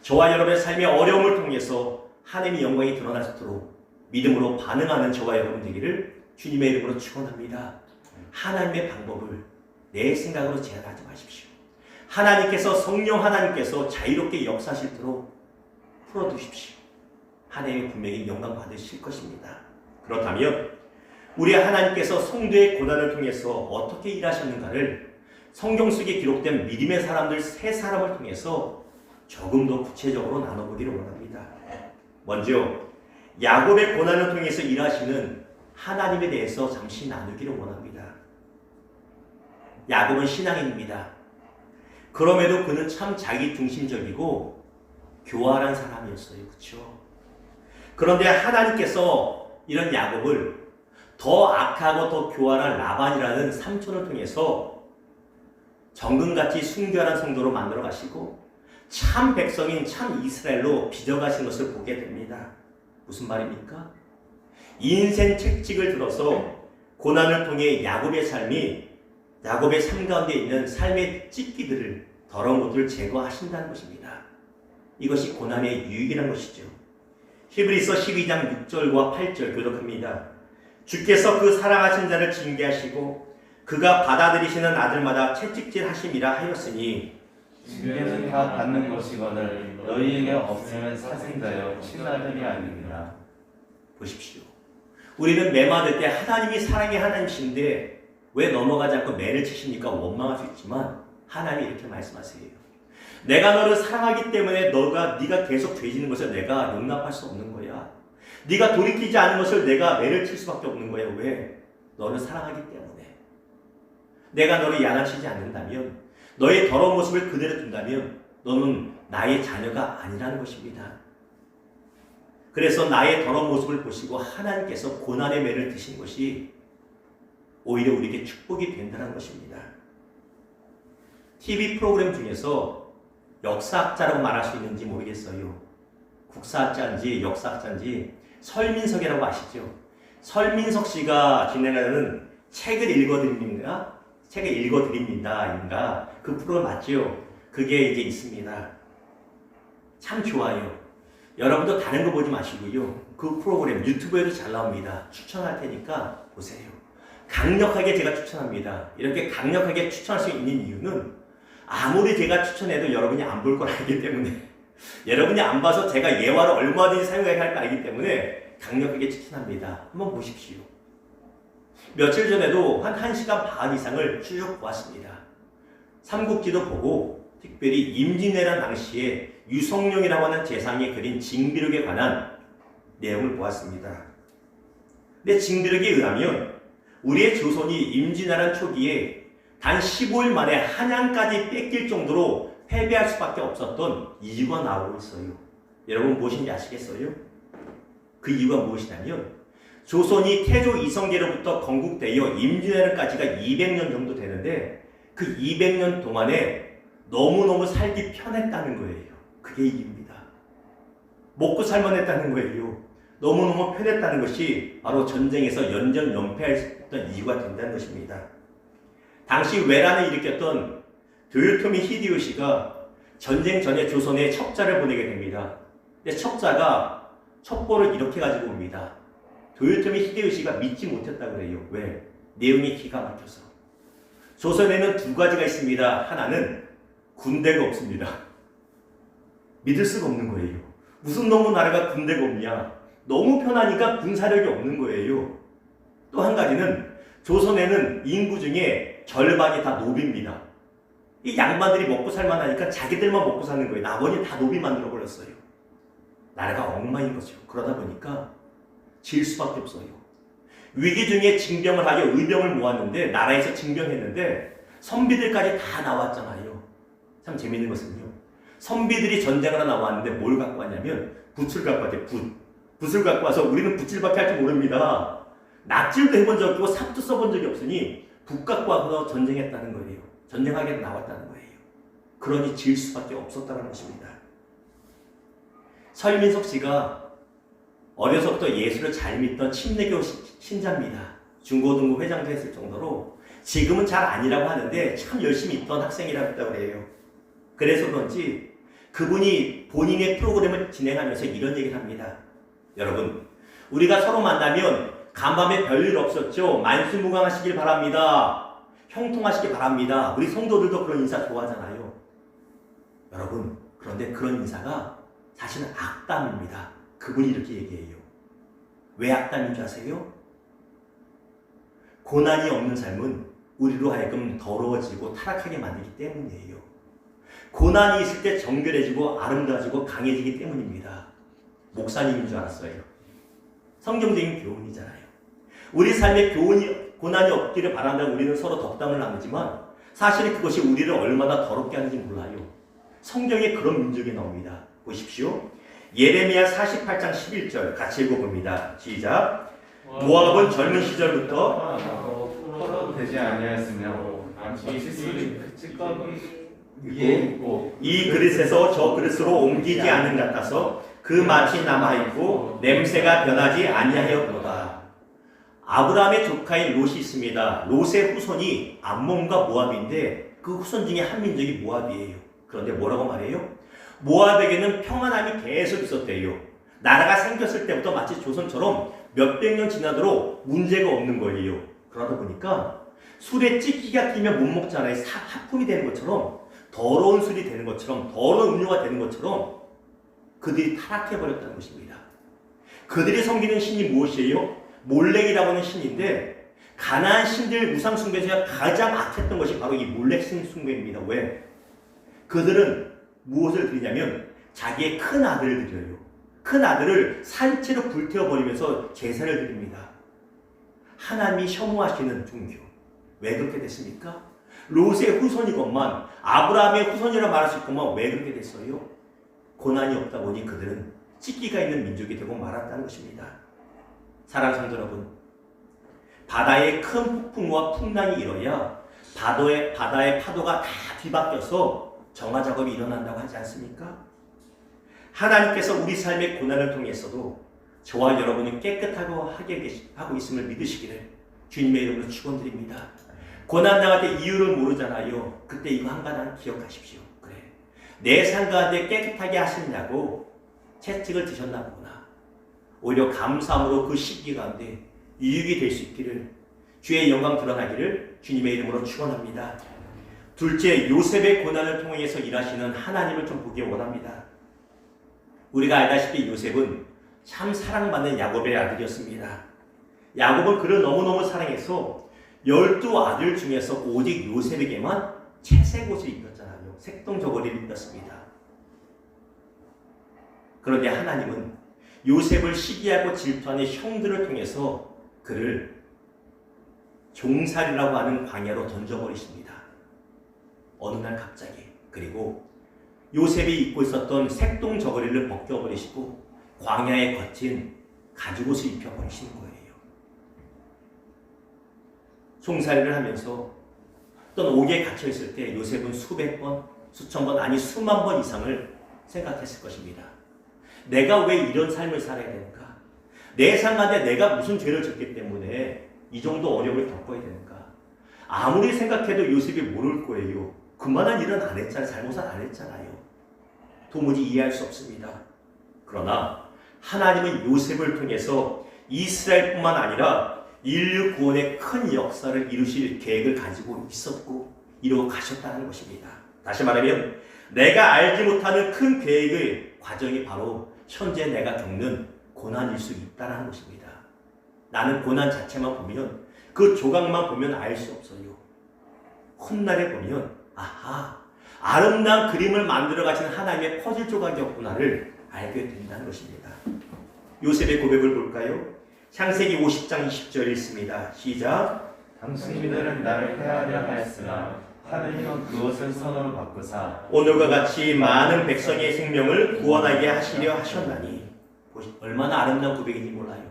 저와 여러분의 삶의 어려움을 통해서 하나님의 영광이 드러날 수 있도록 믿음으로 반응하는 저와 여러분 되기를 주님의 이름으로 축원합니다. 하나님의 방법을 내 생각으로 제한하지 마십시오. 하나님께서 성령 하나님께서 자유롭게 역사하시도록 풀어두십시오. 하나님이 분명히 영광 받으실 것입니다. 그렇다면 우리 하나님께서 성도의 고난을 통해서 어떻게 일하셨는가를 성경 속에 기록된 믿음의 사람들 세 사람을 통해서 조금 더 구체적으로 나눠보기를 원합니다. 먼저 야곱의 고난을 통해서 일하시는 하나님에 대해서 잠시 나누기를 원합니다. 야곱은 신앙인입니다. 그럼에도 그는 참 자기 중심적이고 교활한 사람이었어요. 그렇죠? 그런데 하나님께서 이런 야곱을 더 악하고 더 교활한 라반이라는 삼촌을 통해서 정금같이 순결한 성도로 만들어 가시고 참 백성인 참 이스라엘로 빚어가신 것을 보게 됩니다. 무슨 말입니까? 인생 책찍을 들어서 고난을 통해 야곱의 삶이 야곱의 삶 가운데 있는 삶의 찢기들을 더러운 것들을 제거하신다는 것입니다. 이것이 고난의 유익이라는 것이죠. 히브리서 12장 6절과 8절 교독합니다. 주께서 그 사랑하신 자를 징계하시고 그가 받아들이시는 아들마다 채찍질 하심이라 하였으니 징계는 다 받는 것이거늘 너희에게 없으면 사생자여 친아들이 아닙니다. 보십시오. 우리는 매 맞을 때 하나님이 사랑의 하나님이신데 왜 넘어가지 않고 매를 치십니까? 원망할 수 있지만 하나님이 이렇게 말씀하세요. 내가 너를 사랑하기 때문에 네가 계속 죄 짓는 것을 내가 용납할 수 없는 거야. 네가 돌이키지 않은 것을 내가 매를 칠 수밖에 없는 거야. 왜? 너를 사랑하기 때문에. 내가 너를 양아치지 않는다면, 너의 더러운 모습을 그대로 둔다면 너는 나의 자녀가 아니라는 것입니다. 그래서 나의 더러운 모습을 보시고 하나님께서 고난의 매를 드신 것이 오히려 우리에게 축복이 된다는 것입니다. TV 프로그램 중에서 역사학자라고 말할 수 있는지 모르겠어요. 국사학자인지 역사학자인지 설민석이라고 아시죠? 설민석 씨가 진행하는 책을 읽어드립니다. 그 프로그램 맞죠? 그게 이제 있습니다. 참 좋아요. 여러분도 다른 거 보지 마시고요. 그 프로그램 유튜브에도 잘 나옵니다. 추천할 테니까 보세요. 강력하게 제가 추천합니다. 이렇게 강력하게 추천할 수 있는 이유는 아무리 제가 추천해도 여러분이 안 볼 걸 알기 때문에 여러분이 안 봐서 제가 예화를 얼마든지 사용해야 할 걸 알기 때문에 강력하게 추천합니다. 한번 보십시오. 며칠 전에도 한 1시간 반 이상을 쭉 보았습니다. 삼국지도 보고 특별히 임진왜란 당시에 유성룡이라고 하는 재상이 그린 징비록에 관한 내용을 보았습니다. 근데 징비록에 의하면 우리의 조선이 임진왜란 초기에 단 15일 만에 한양까지 뺏길 정도로 패배할 수밖에 없었던 이유가 나오고 있어요. 여러분 무엇인지 아시겠어요? 그 이유가 무엇이냐면 조선이 태조 이성계로부터 건국되어 임진왜란까지가 200년 정도 되는데 그 200년 동안에 너무너무 살기 편했다는 거예요. 그게 이유입니다. 먹고 살만했다는 거예요. 너무너무 편했다는 것이 바로 전쟁에서 연전연패했던 이유가 된다는 것입니다. 당시 외란을 일으켰던 도요토미 히데요시가 전쟁 전에 조선에 첩자를 보내게 됩니다. 근데 첩자가 첩보를 이렇게 가지고 옵니다. 도요토미 히데요시가 믿지 못했다고 해요. 왜? 내용이 기가 막혀서. 조선에는 두 가지가 있습니다. 하나는 군대가 없습니다. 믿을 수가 없는 거예요. 무슨 놈의 나라가 군대가 없냐? 너무 편하니까 군사력이 없는 거예요. 또 한 가지는 조선에는 인구 중에 절반이 다 노비입니다. 이 양반들이 먹고 살만하니까 자기들만 먹고 사는 거예요. 나머지 다 노비 만들어 버렸어요. 나라가 엉망인 거죠. 그러다 보니까 질 수밖에 없어요. 위기 중에 징병을 하여 의병을 모았는데 나라에서 징병했는데 선비들까지 다 나왔잖아요. 참 재밌는 것은요. 선비들이 전쟁하러 나왔는데 뭘 갖고 왔냐면 붓을 갖고 왔대요. 붓을 갖고 와서 우리는 붓질밖에 할 줄 모릅니다. 낫질도 해본 적 없고 삽도 써본 적이 없으니 붓 갖고 와서 전쟁했다는 거예요. 전쟁하게 나왔다는 거예요. 그러니 지을 수밖에 없었다는 것입니다. 설민석 씨가 어려서부터 예수를 잘 믿던 침례교 신자입니다. 중고등부 회장도 했을 정도로 지금은 잘 아니라고 하는데 참 열심히 있던 학생이라고 했다고 해요. 그래서 그런지 그분이 본인의 프로그램을 진행하면서 이런 얘기를 합니다. 여러분, 우리가 서로 만나면 간밤에 별일 없었죠? 만수무강하시길 바랍니다. 형통하시길 바랍니다. 우리 성도들도 그런 인사 좋아하잖아요. 여러분, 그런데 그런 인사가 사실은 악담입니다. 그분이 이렇게 얘기해요. 왜 악담인 줄 아세요? 고난이 없는 삶은 우리로 하여금 더러워지고 타락하게 만들기 때문이에요. 고난이 있을 때 정결해지고 아름다워지고 강해지기 때문입니다. 목사님인 줄 알았어요. 성경적인 교훈이잖아요. 우리 삶에 고난이 없기를 바란다고 우리는 서로 덕담을 나누지만 사실 그것이 우리를 얼마나 더럽게 하는지 몰라요. 성경에 그런 문장이 나옵니다. 보십시오. 예레미야 48장 11절 같이 읽어봅니다. 시작. 모압은 젊은 시절부터 털어도 되지 아니하였으며 이 찌꺼기 위에 있고 이 그릇에서 저 그릇으로 옮기지 않은 같아서 그 맛이 남아있고 냄새가 변하지 아니하였도다. 아브라함의 조카인 롯이 있습니다. 롯의 후손이 암몬과 모압인데 그 후손 중에 한 민족이 모압이에요. 그런데 뭐라고 말해요? 모압에게는 평안함이 계속 있었대요. 나라가 생겼을 때부터 마치 조선처럼 몇백 년 지나도록 문제가 없는 거예요. 그러다 보니까 술에 찌기가 끼면 못 먹잖아요. 하품이 되는 것처럼, 더러운 술이 되는 것처럼, 더러운 음료가 되는 것처럼 그들이 타락해버렸다는 것입니다. 그들이 섬기는 신이 무엇이에요? 몰렉이라고 하는 신인데 가나안 신들 우상 숭배 중에 가장 악했던 것이 바로 이 몰렉 신 숭배입니다. 왜? 그들은 무엇을 드리냐면 자기의 큰 아들을 드려요. 큰 아들을 산채로 불태워버리면서 제사를 드립니다. 하나님이 혐오하시는 종교. 왜 그렇게 됐습니까? 롯의 후손이건만 아브라함의 후손이라 말할 수 있건만 왜 그렇게 됐어요? 고난이 없다 보니 그들은 찢기가 있는 민족이 되고 말았다는 것입니다. 사랑하는 성도 여러분, 바다에 큰 폭풍과 풍랑이 일어야 바다의 파도가 다 뒤바뀌어서 정화 작업이 일어난다고 하지 않습니까? 하나님께서 우리 삶의 고난을 통해서도 저와 여러분이 깨끗하고 하고 있음을 믿으시기를 주님의 이름으로 축원드립니다. 고난당할 때 이유를 모르잖아요. 그때 이거 한 가지 기억하십시오. 그래, 내 삶 가운데 깨끗하게 하시느냐고 채찍을 드셨나 보구나. 오히려 감사함으로 그 시기 가운데 유익이 될 수 있기를, 주의 영광 드러나기를 주님의 이름으로 축원합니다. 둘째, 요셉의 고난을 통해서 일하시는 하나님을 좀 보기 원합니다. 우리가 알다시피 요셉은 참 사랑받는 야곱의 아들이었습니다. 야곱은 그를 너무너무 사랑해서 12아들 중에서 오직 요셉에게만 채색 옷을 입혔잖아요. 색동 저고리를 입혔습니다. 그런데 하나님은 요셉을 시기하고 질투하는 형들을 통해서 그를 종살이라고 하는 광야로 던져버리십니다. 어느 날 갑자기. 그리고 요셉이 입고 있었던 색동 저고리를 벗겨버리시고 광야에 거친 가죽옷을 입혀버리시는 거예요. 종살이를 하면서 어떤 옥에 갇혀있을 때 요셉은 수백 번, 수천 번, 아니 수만 번 이상을 생각했을 것입니다. 내가 왜 이런 삶을 살아야 되는가? 내 삶 안에 내가 무슨 죄를 졌기 때문에 이 정도 어려움을 겪어야 되는가? 아무리 생각해도 요셉이 모를 거예요. 그만한 일은 안 했잖아요. 잘못은 안 했잖아요. 도무지 이해할 수 없습니다. 그러나 하나님은 요셉을 통해서 이스라엘뿐만 아니라 인류 구원의 큰 역사를 이루실 계획을 가지고 있었고 이루어 가셨다는 것입니다. 다시 말하면 내가 알지 못하는 큰 계획의 과정이 바로 현재 내가 겪는 고난일 수 있다는 것입니다. 나는 고난 자체만 보면, 그 조각만 보면 알 수 없어요. 훗날에 보면 아하, 아름다운 그림을 만들어 가신 하나님의 퍼즐 조각이었구나를 알게 된다는 것입니다. 요셉의 고백을 볼까요? 창세기 50장 20절 읽습니다. 시작. 당신들은 나를 해하려 하였으나 하느님은 그것을 선으로 바꾸사 오늘과 같이 많은 백성의 생명을 구원하게 하시려 하셨나니. 얼마나 아름다운 고백인지 몰라요.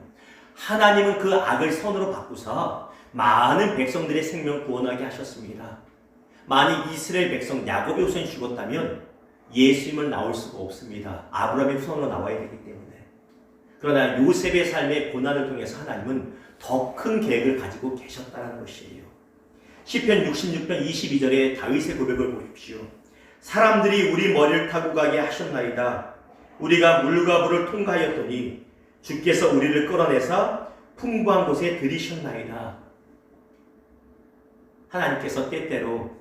하나님은 그 악을 선으로 바꾸사 많은 백성들의 생명을 구원하게 하셨습니다. 만약 이스라엘 백성 야곱의 후손이 죽었다면 예수님은 나올 수가 없습니다. 아브라함의 후손으로 나와야 되기 때문에. 그러나 요셉의 삶의 고난을 통해서 하나님은 더 큰 계획을 가지고 계셨다는 것이에요. 시편 66편 22절에 다윗의 고백을 보십시오. 사람들이 우리 머리를 타고 가게 하셨나이다. 우리가 물과 불을 통과하였더니 주께서 우리를 끌어내사 풍부한 곳에 들이셨나이다. 하나님께서 때때로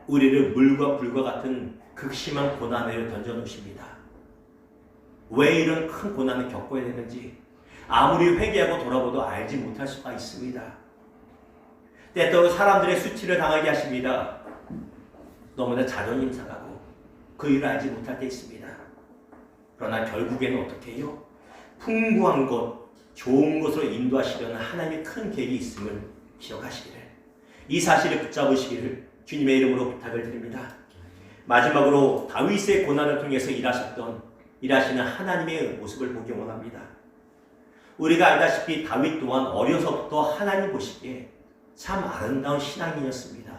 우리를 물과 불과 같은 극심한 고난에 던져놓으십니다. 왜 이런 큰 고난을 겪어야 되는지 아무리 회개하고 돌아보도 알지 못할 수가 있습니다. 때때로 사람들의 수치를 당하게 하십니다. 너무나 자존심 상하고 그 일을 알지 못할 때 있습니다. 그러나 결국에는 어떻게 해요? 풍부한 것, 좋은 것으로 인도하시려는 하나님의 큰 계획이 있음을 기억하시기를, 이 사실을 붙잡으시기를 주님의 이름으로 부탁을 드립니다. 마지막으로 다윗의 고난을 통해서 일하시는 하나님의 모습을 보기 원합니다. 우리가 알다시피 다윗 또한 어려서부터 하나님 보시기에 참 아름다운 신앙인이었습니다.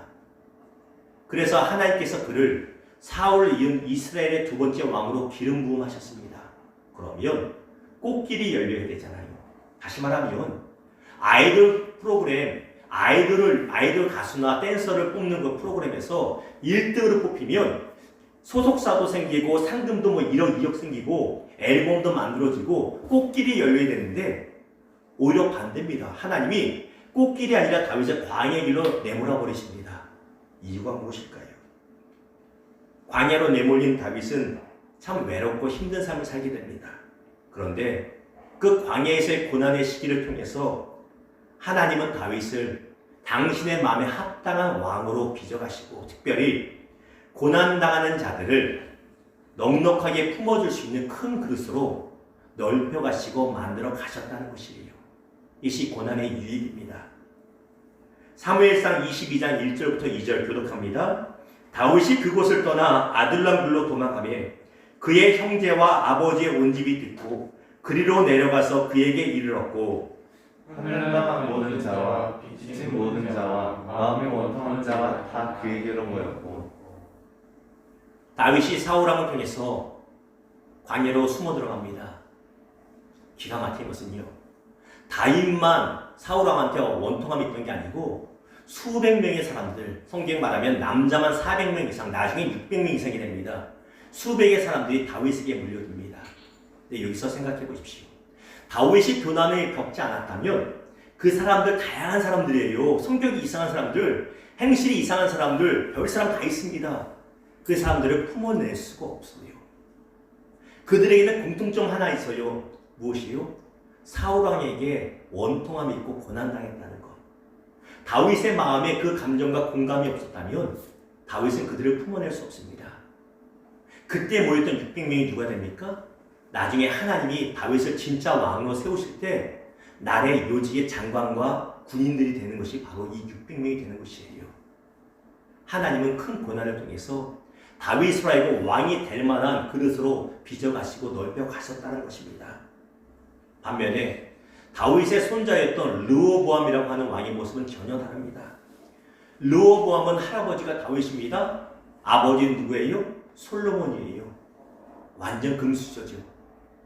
그래서 하나님께서 그를 사울을 이은 이스라엘의 두 번째 왕으로 기름 부음하셨습니다. 그러면 꽃길이 열려야 되잖아요. 다시 말하면 아이돌 프로그램, 아이돌 가수나 댄서를 뽑는 그 프로그램에서 1등으로 뽑히면 소속사도 생기고 상금도 1억, 2억 생기고 앨범도 만들어지고 꽃길이 열려야 되는데 오히려 반대입니다. 하나님이 꽃길이 아니라 다윗을 광야의 길로 내몰아 버리십니다. 이유가 무엇일까요? 광야로 내몰린 다윗은 참 외롭고 힘든 삶을 살게 됩니다. 그런데 그 광야에서의 고난의 시기를 통해서 하나님은 다윗을 당신의 마음에 합당한 왕으로 빚어가시고 특별히 고난당하는 자들을 넉넉하게 품어줄 수 있는 큰 그릇으로 넓혀가시고 만들어 가셨다는 것이에요. 이것이 고난의 유익입니다. 사무엘상 22장 1절부터 2절 교독합니다. 다윗이 그곳을 떠나 아둘람 굴로 도망가며 그의 형제와 아버지의 온 집이 듣고 그리로 내려가서 그에게 이르렀고 하늘 나간 모든 자와 빛인 모든 자와 마음이 원통한 자가 다 그에게로 모였고, 다윗이 사울왕을 통해서 광야로 숨어 들어갑니다. 기가 막힌 것은요, 다윗만 사울왕한테 원통함이 있던 게 아니고 수백 명의 사람들, 성경 말하면 남자만 400명 이상, 나중에 600명 이상이 됩니다. 수백의 사람들이 다윗에게 물려듭니다. 근데 여기서 생각해 보십시오. 다윗이 고난을 겪지 않았다면 그 사람들 다양한 사람들이에요. 성격이 이상한 사람들, 행실이 이상한 사람들, 별 사람 다 있습니다. 그 사람들을 품어낼 수가 없어요. 그들에게는 공통점 하나 있어요. 무엇이요? 사울왕에게 원통함이 있고 고난당했다는 것. 다윗의 마음에 그 감정과 공감이 없었다면 다윗은 그들을 품어낼 수 없습니다. 그때 모였던 600명이 누가 됩니까? 나중에 하나님이 다윗을 진짜 왕으로 세우실 때 나라의 요직의 장관과 군인들이 되는 것이 바로 이 600명이 되는 것이에요. 하나님은 큰 고난을 통해서 다윗으로 하여금 왕이 될 만한 그릇으로 빚어가시고 넓혀가셨다는 것입니다. 반면에 다윗의 손자였던 르호보암이라고 하는 왕의 모습은 전혀 다릅니다. 르호보암은 할아버지가 다윗입니다. 아버지는 누구예요? 솔로몬이에요. 완전 금수저죠.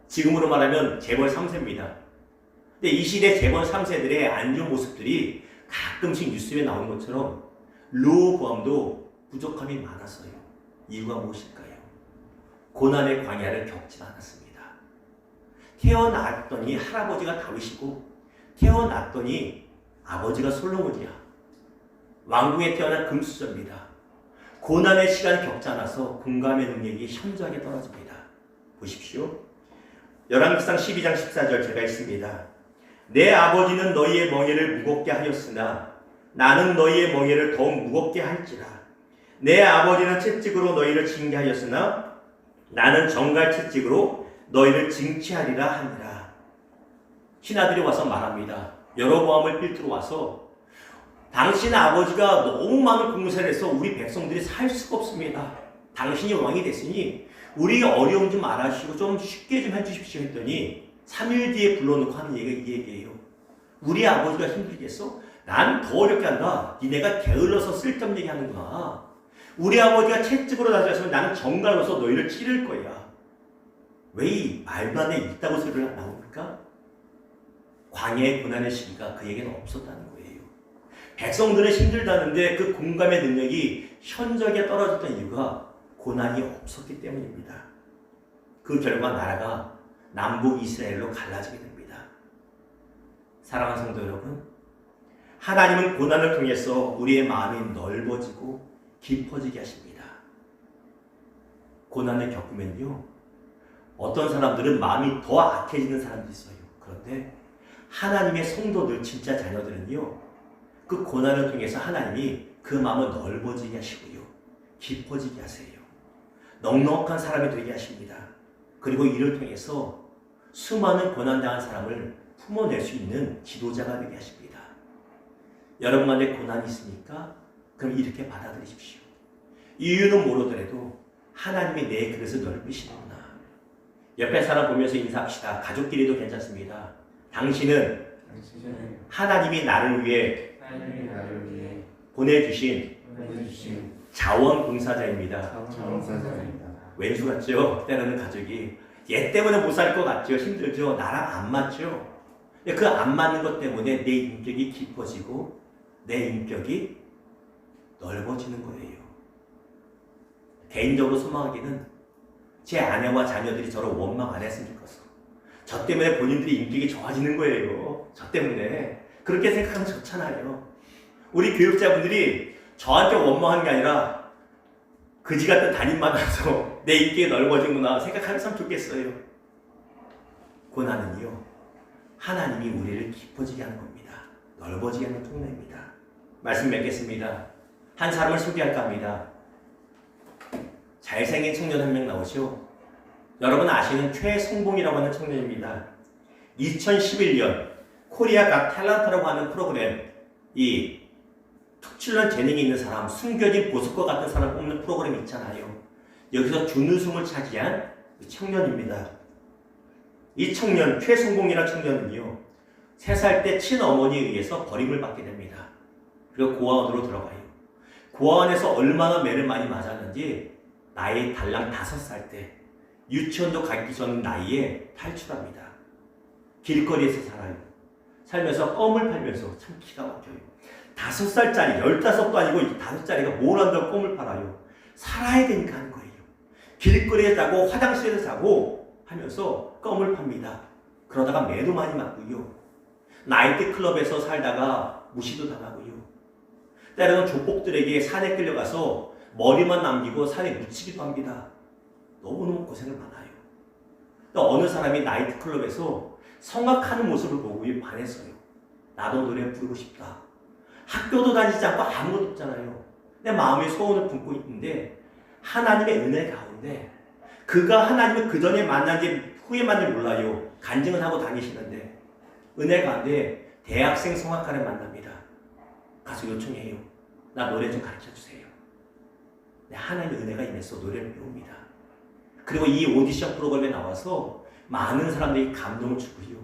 지금으로 말하면 재벌 3세입니다. 근데 이 시대 재벌 3세들의 안 좋은 모습들이 가끔씩 뉴스에 나오는 것처럼 르호보암도 부족함이 많았어요. 이유가 무엇일까요? 고난의 광야를 겪지 않았습니다. 태어났더니 할아버지가 다윗이고 태어났더니 아버지가 솔로몬이야. 왕궁에 태어난 금수저입니다. 고난의 시간을 겪지 않아서 공감의 능력이 현저하게 떨어집니다. 보십시오. 열왕기상 12장 14절 제가 읽습니다. 내 아버지는 너희의 멍에를 무겁게 하였으나 나는 너희의 멍에를 더욱 무겁게 할지라. 내 아버지는 채찍으로 너희를 징계하였으나 나는 정갈 채찍으로 너희를 징치하리라 하니라. 신하들이 와서 말합니다. 여로보암을 필두로 와서 당신의 아버지가 너무 많은 공세를 해서 우리 백성들이 살 수가 없습니다. 당신이 왕이 됐으니 우리 어려움 좀 알아주시고 좀 쉽게 좀 해주십시오 했더니 3일 뒤에 불러놓고 하는 얘기가 이 얘기예요. 우리 아버지가 힘들겠어? 난 더 어렵게 한다. 니네가 게을러서 쓸데없는 얘기 하는구나. 우리 아버지가 채찍으로 다스렸으면 나는 정갈로서 너희를 찌를 거야. 왜 이 말도 안 돼 있다고 소리를 나옵니까? 광야의 고난의 시기가 그에게는 없었다는 거예요. 백성들은 힘들다는데 그 공감의 능력이 현저하게 떨어졌던 이유가 고난이 없었기 때문입니다. 그 결과 나라가 남북 이스라엘로 갈라지게 됩니다. 사랑하는 성도 여러분, 하나님은 고난을 통해서 우리의 마음이 넓어지고 깊어지게 하십니다. 고난을 겪으면요, 어떤 사람들은 마음이 더 악해지는 사람도 있어요. 그런데 하나님의 성도들, 진짜 자녀들은요, 그 고난을 통해서 하나님이 그 마음을 넓어지게 하시고요, 깊어지게 하세요. 넉넉한 사람이 되게 하십니다. 그리고 이를 통해서 수많은 고난당한 사람을 품어낼 수 있는 지도자가 되게 하십니다. 여러분 가운데 고난이 있습니까? 그럼 이렇게 받아들이십시오. 이유는 모르더라도 하나님이 내 그릇을 넓히시는구나. 옆에 사람 보면서 인사합시다. 가족끼리도 괜찮습니다. 당신은 하나님이 나를 위해 나를 위해 보내주신 보내주신 자원봉사자입니다. 자원사자입니다. 왼수 같죠? 때로는 가족이 얘 때문에 못 살 것 같죠? 힘들죠? 나랑 안 맞죠? 그 안 맞는 것 때문에 내 인격이 깊어지고 내 인격이 넓어지는 거예요. 개인적으로 소망하기는 제 아내와 자녀들이 저를 원망 안 했으면 좋겠어. 저 때문에 본인들이 인격이 좋아지는 거예요. 저 때문에. 그렇게 생각하면 좋잖아요. 우리 교육자분들이 저한테 원망하는 게 아니라 그지 같은 담임 만나서 내 인격이 넓어지구나 생각하면 좋겠어요. 고난은요, 하나님이 우리를 깊어지게 하는 겁니다. 넓어지게 하는 통로입니다. 말씀 맺겠습니다. 한 사람을 소개할까 합니다. 잘생긴 청년 한 명 나오죠. 여러분 아시는 최성봉이라고 하는 청년입니다. 2011년 코리아 갓 탤런트라고 하는 프로그램, 이 특출난 재능이 있는 사람, 숨겨진 보석과 같은 사람 뽑는 프로그램 있잖아요. 여기서 준우승을 차지한 청년입니다. 이 청년, 최성봉이라는 청년은요, 3살 때 친어머니에 의해서 버림을 받게 됩니다. 그리고 고아원으로 들어가요. 고아원에서 얼마나 매를 많이 맞았는지 나이 달랑 5살 때 유치원도 가기 전 나이에 탈출합니다. 길거리에서 살아요. 살면서 껌을 팔면서 참 기가 막혀요. 5살짜리, 15도 아니고 5살짜리가 뭘 한다고 껌을 팔아요. 살아야 되니까 하는 거예요. 길거리에 자고 화장실에서 자고 하면서 껌을 팝니다. 그러다가 매도 많이 맞고요. 나이트클럽에서 살다가 무시도 당하고요. 때로는 조폭들에게 산에 끌려가서 머리만 남기고 산에 묻히기도 합니다. 너무너무 고생을 많아요. 또 어느 사람이 나이트클럽에서 성악하는 모습을 보고 반했어요. 나도 노래 부르고 싶다. 학교도 다니지 않고 아무것도 없잖아요. 내 마음에 소원을 품고 있는데 하나님의 은혜 가운데 그가 하나님을 그 전에 만난지 후에만을 몰라요. 간증은 하고 다니시는데 은혜 가운데 대학생 성악가를 만납니다. 가서 요청해요. 나 노래 좀 가르쳐주세요. 하나님의 은혜가 임해서 노래를 배웁니다. 그리고 이 오디션 프로그램에 나와서 많은 사람들이 감동을 주고요.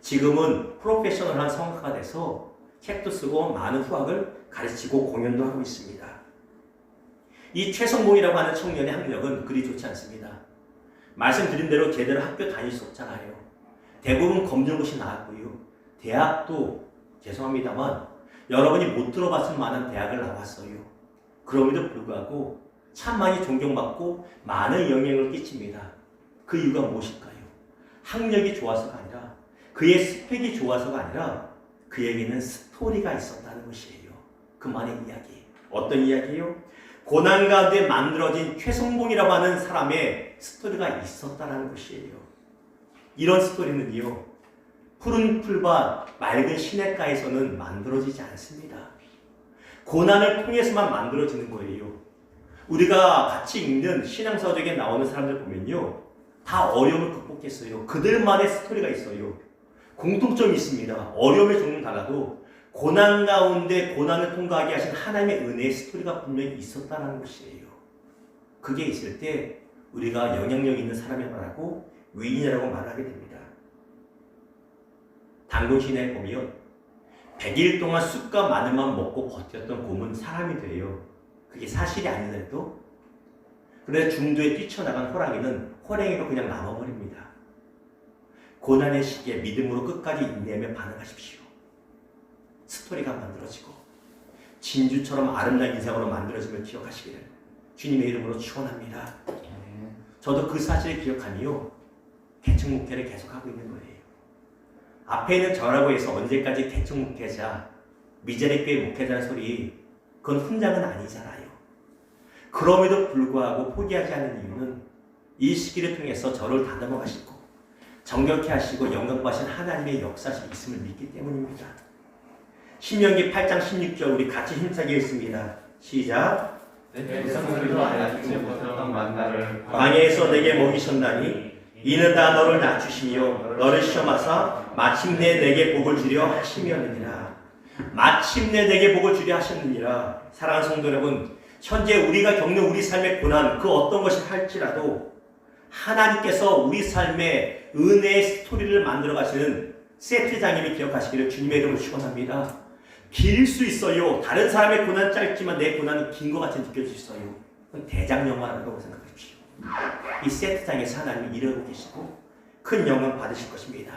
지금은 프로페셔널한 성악가가 돼서 책도 쓰고 많은 후학을 가르치고 공연도 하고 있습니다. 이 최성봉이라고 하는 청년의 학력은 그리 좋지 않습니다. 말씀드린 대로 제대로 학교 다닐 수 없잖아요. 대부분 검정고시 나왔고요. 대학도 죄송합니다만 여러분이 못 들어봤을 만한 대학을 나왔어요. 그럼에도 불구하고 참 많이 존경받고 많은 영향을 끼칩니다. 그 이유가 무엇일까요? 학력이 좋아서가 아니라 그의 스펙이 좋아서가 아니라 그에게는 스토리가 있었다는 것이에요. 그만의 이야기. 어떤 이야기예요? 고난 가운데 만들어진 최성봉이라고 하는 사람의 스토리가 있었다는 것이에요. 이런 스토리는요, 푸른 풀밭, 맑은 시냇가에서는 만들어지지 않습니다. 고난을 통해서만 만들어지는 거예요. 우리가 같이 읽는 신앙서적에 나오는 사람들 보면요, 다 어려움을 극복했어요. 그들만의 스토리가 있어요. 공통점이 있습니다. 어려움의 종류는 달라도 고난 가운데 고난을 통과하게 하신 하나님의 은혜의 스토리가 분명히 있었다는 것이에요. 그게 있을 때 우리가 영향력 있는 사람이라고 위인이라고 말하게 됩니다. 단군 시내에 보면 100일 동안 쑥과 마늘만 먹고 버텼던 곰은 사람이 돼요. 그게 사실이 아니더라도. 그래서 중도에 뛰쳐나간 호랑이는 호랑이로 그냥 남아버립니다. 고난의 시기에 믿음으로 끝까지 인내하며 반응하십시오. 스토리가 만들어지고 진주처럼 아름다운 인생으로 만들어지면 기억하시기를 주님의 이름으로 축원합니다. 저도 그 사실을 기억하니요 개척 목회를 계속하고 있는 거예요. 앞에 있는 저라고 해서 언제까지 개척 목회자, 미자리 교회 목회자라는 소리, 그건 훈장은 아니잖아요. 그럼에도 불구하고 포기하지 않는 이유는 이 시기를 통해서 저를 다듬어 가시고 정결케 하시고 영광 받으신 하나님의 역사가 있음을 믿기 때문입니다. 신명기 8장 16절 우리 같이 힘차게 읽습니다. 시작. 내 백성들도 알지 못했던 만나를 광야에서 내게 먹이셨나니 이는 다 너를 낮추시며 너를 시험하사 마침내 내게 복을 주려 하심이었느니라. 마침내 내게 복을 주려 하셨느니라. 사랑하는 성도 여러분, 현재 우리가 겪는 우리 삶의 고난 그 어떤 것이 할지라도 하나님께서 우리 삶의 은혜의 스토리를 만들어 가시는 세트장님을 기억하시기를 주님의 이름으로 축원합니다. 길 수 있어요. 다른 사람의 고난 짧지만 내 고난은 긴 것 같이 느껴질 수 있어요. 그건 대장 영화라고 생각하십시오. 이 세트장에서 하나님이 일하고 계시고 큰 영광 받으실 것입니다.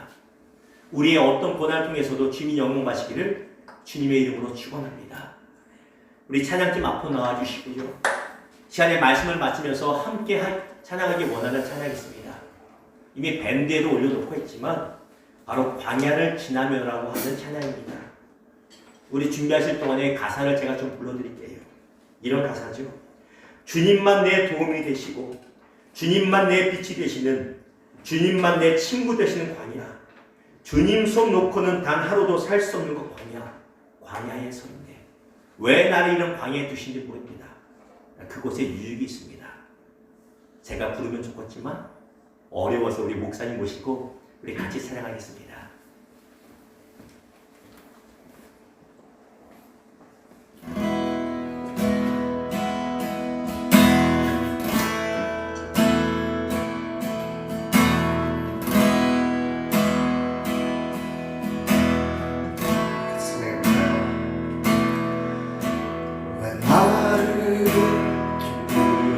우리의 어떤 고난을 통해서도 주님이 영광 받으시기를 주님의 이름으로 축원합니다. 우리 찬양팀 앞으로 나와주시고요. 시간에 말씀을 마치면서 함께 찬양하기 원하는 찬양이 있습니다. 이미 밴드에도 올려놓고 있지만 바로 광야를 지나며라고 하는 찬양입니다. 우리 준비하실 동안에 가사를 제가 좀 불러드릴게요. 이런 가사죠. 주님만 내 도움이 되시고 주님만 내 빛이 되시는 주님만 내 친구 되시는 광야. 주님 손 놓고는 단 하루도 살 수 없는 것 광야. 광야에 서 있네. 왜 나를 이런 광야에 두신지 모릅니다. 그곳에 유익이 있습니다. 제가 부르면 좋겠지만 어려워서 우리 목사님 모시고 우리 같이 찬양하겠습니다.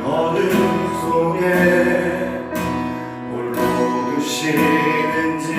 어둠 속에 홀로 두시는지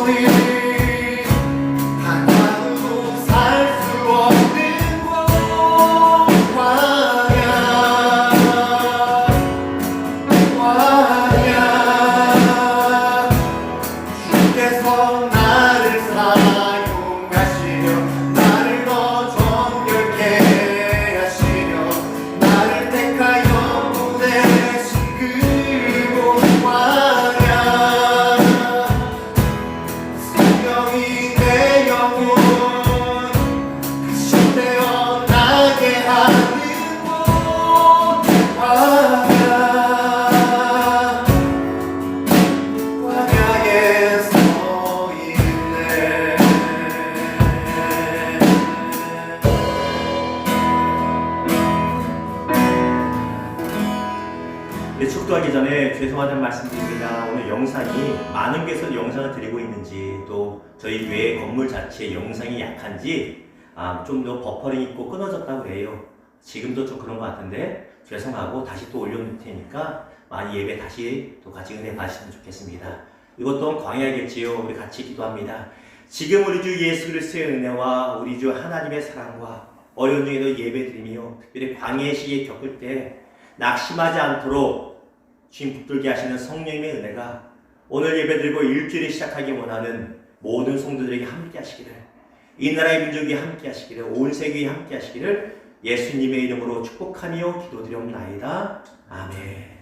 너는 하나도 살 수 없는 광야 주께서 나를 사용하시려 나를 더 정결케 하시려 나를 택하여 보내신 그곳 광야 성령이 내 영혼 다시 태어나게 하는 곳 광야에 서 있네. 네, 축도하기 전에 죄송하다는 말씀드립니다. 오늘 영상이 많은 교회에서 영상을 드리고 있는지 또 저희 교회 건물 자체의 영상이 약한지 좀 더 버퍼링 있고 끊어졌다고 해요. 지금도 좀 그런 것 같은데 죄송하고 다시 또 올려놓을 테니까 많이 예배 다시 또 같이 은혜 받으시면 좋겠습니다. 이것 또한 광야겠지요. 우리 같이 기도합니다. 지금 우리 주 예수 그리스도의 은혜와 우리 주 하나님의 사랑과 어려운 중에도 예배드리며 특별히 광야의 시기에 겪을 때 낙심하지 않도록 주님 붙들게 하시는 성령님의 은혜가 오늘 예배드리고 일주일을 시작하기 원하는 모든 성도들에게 함께 하시기를, 이 나라의 민족이 함께 하시기를, 온 세계에 함께 하시기를 예수님의 이름으로 축복하며 기도드리옵나이다. 아멘.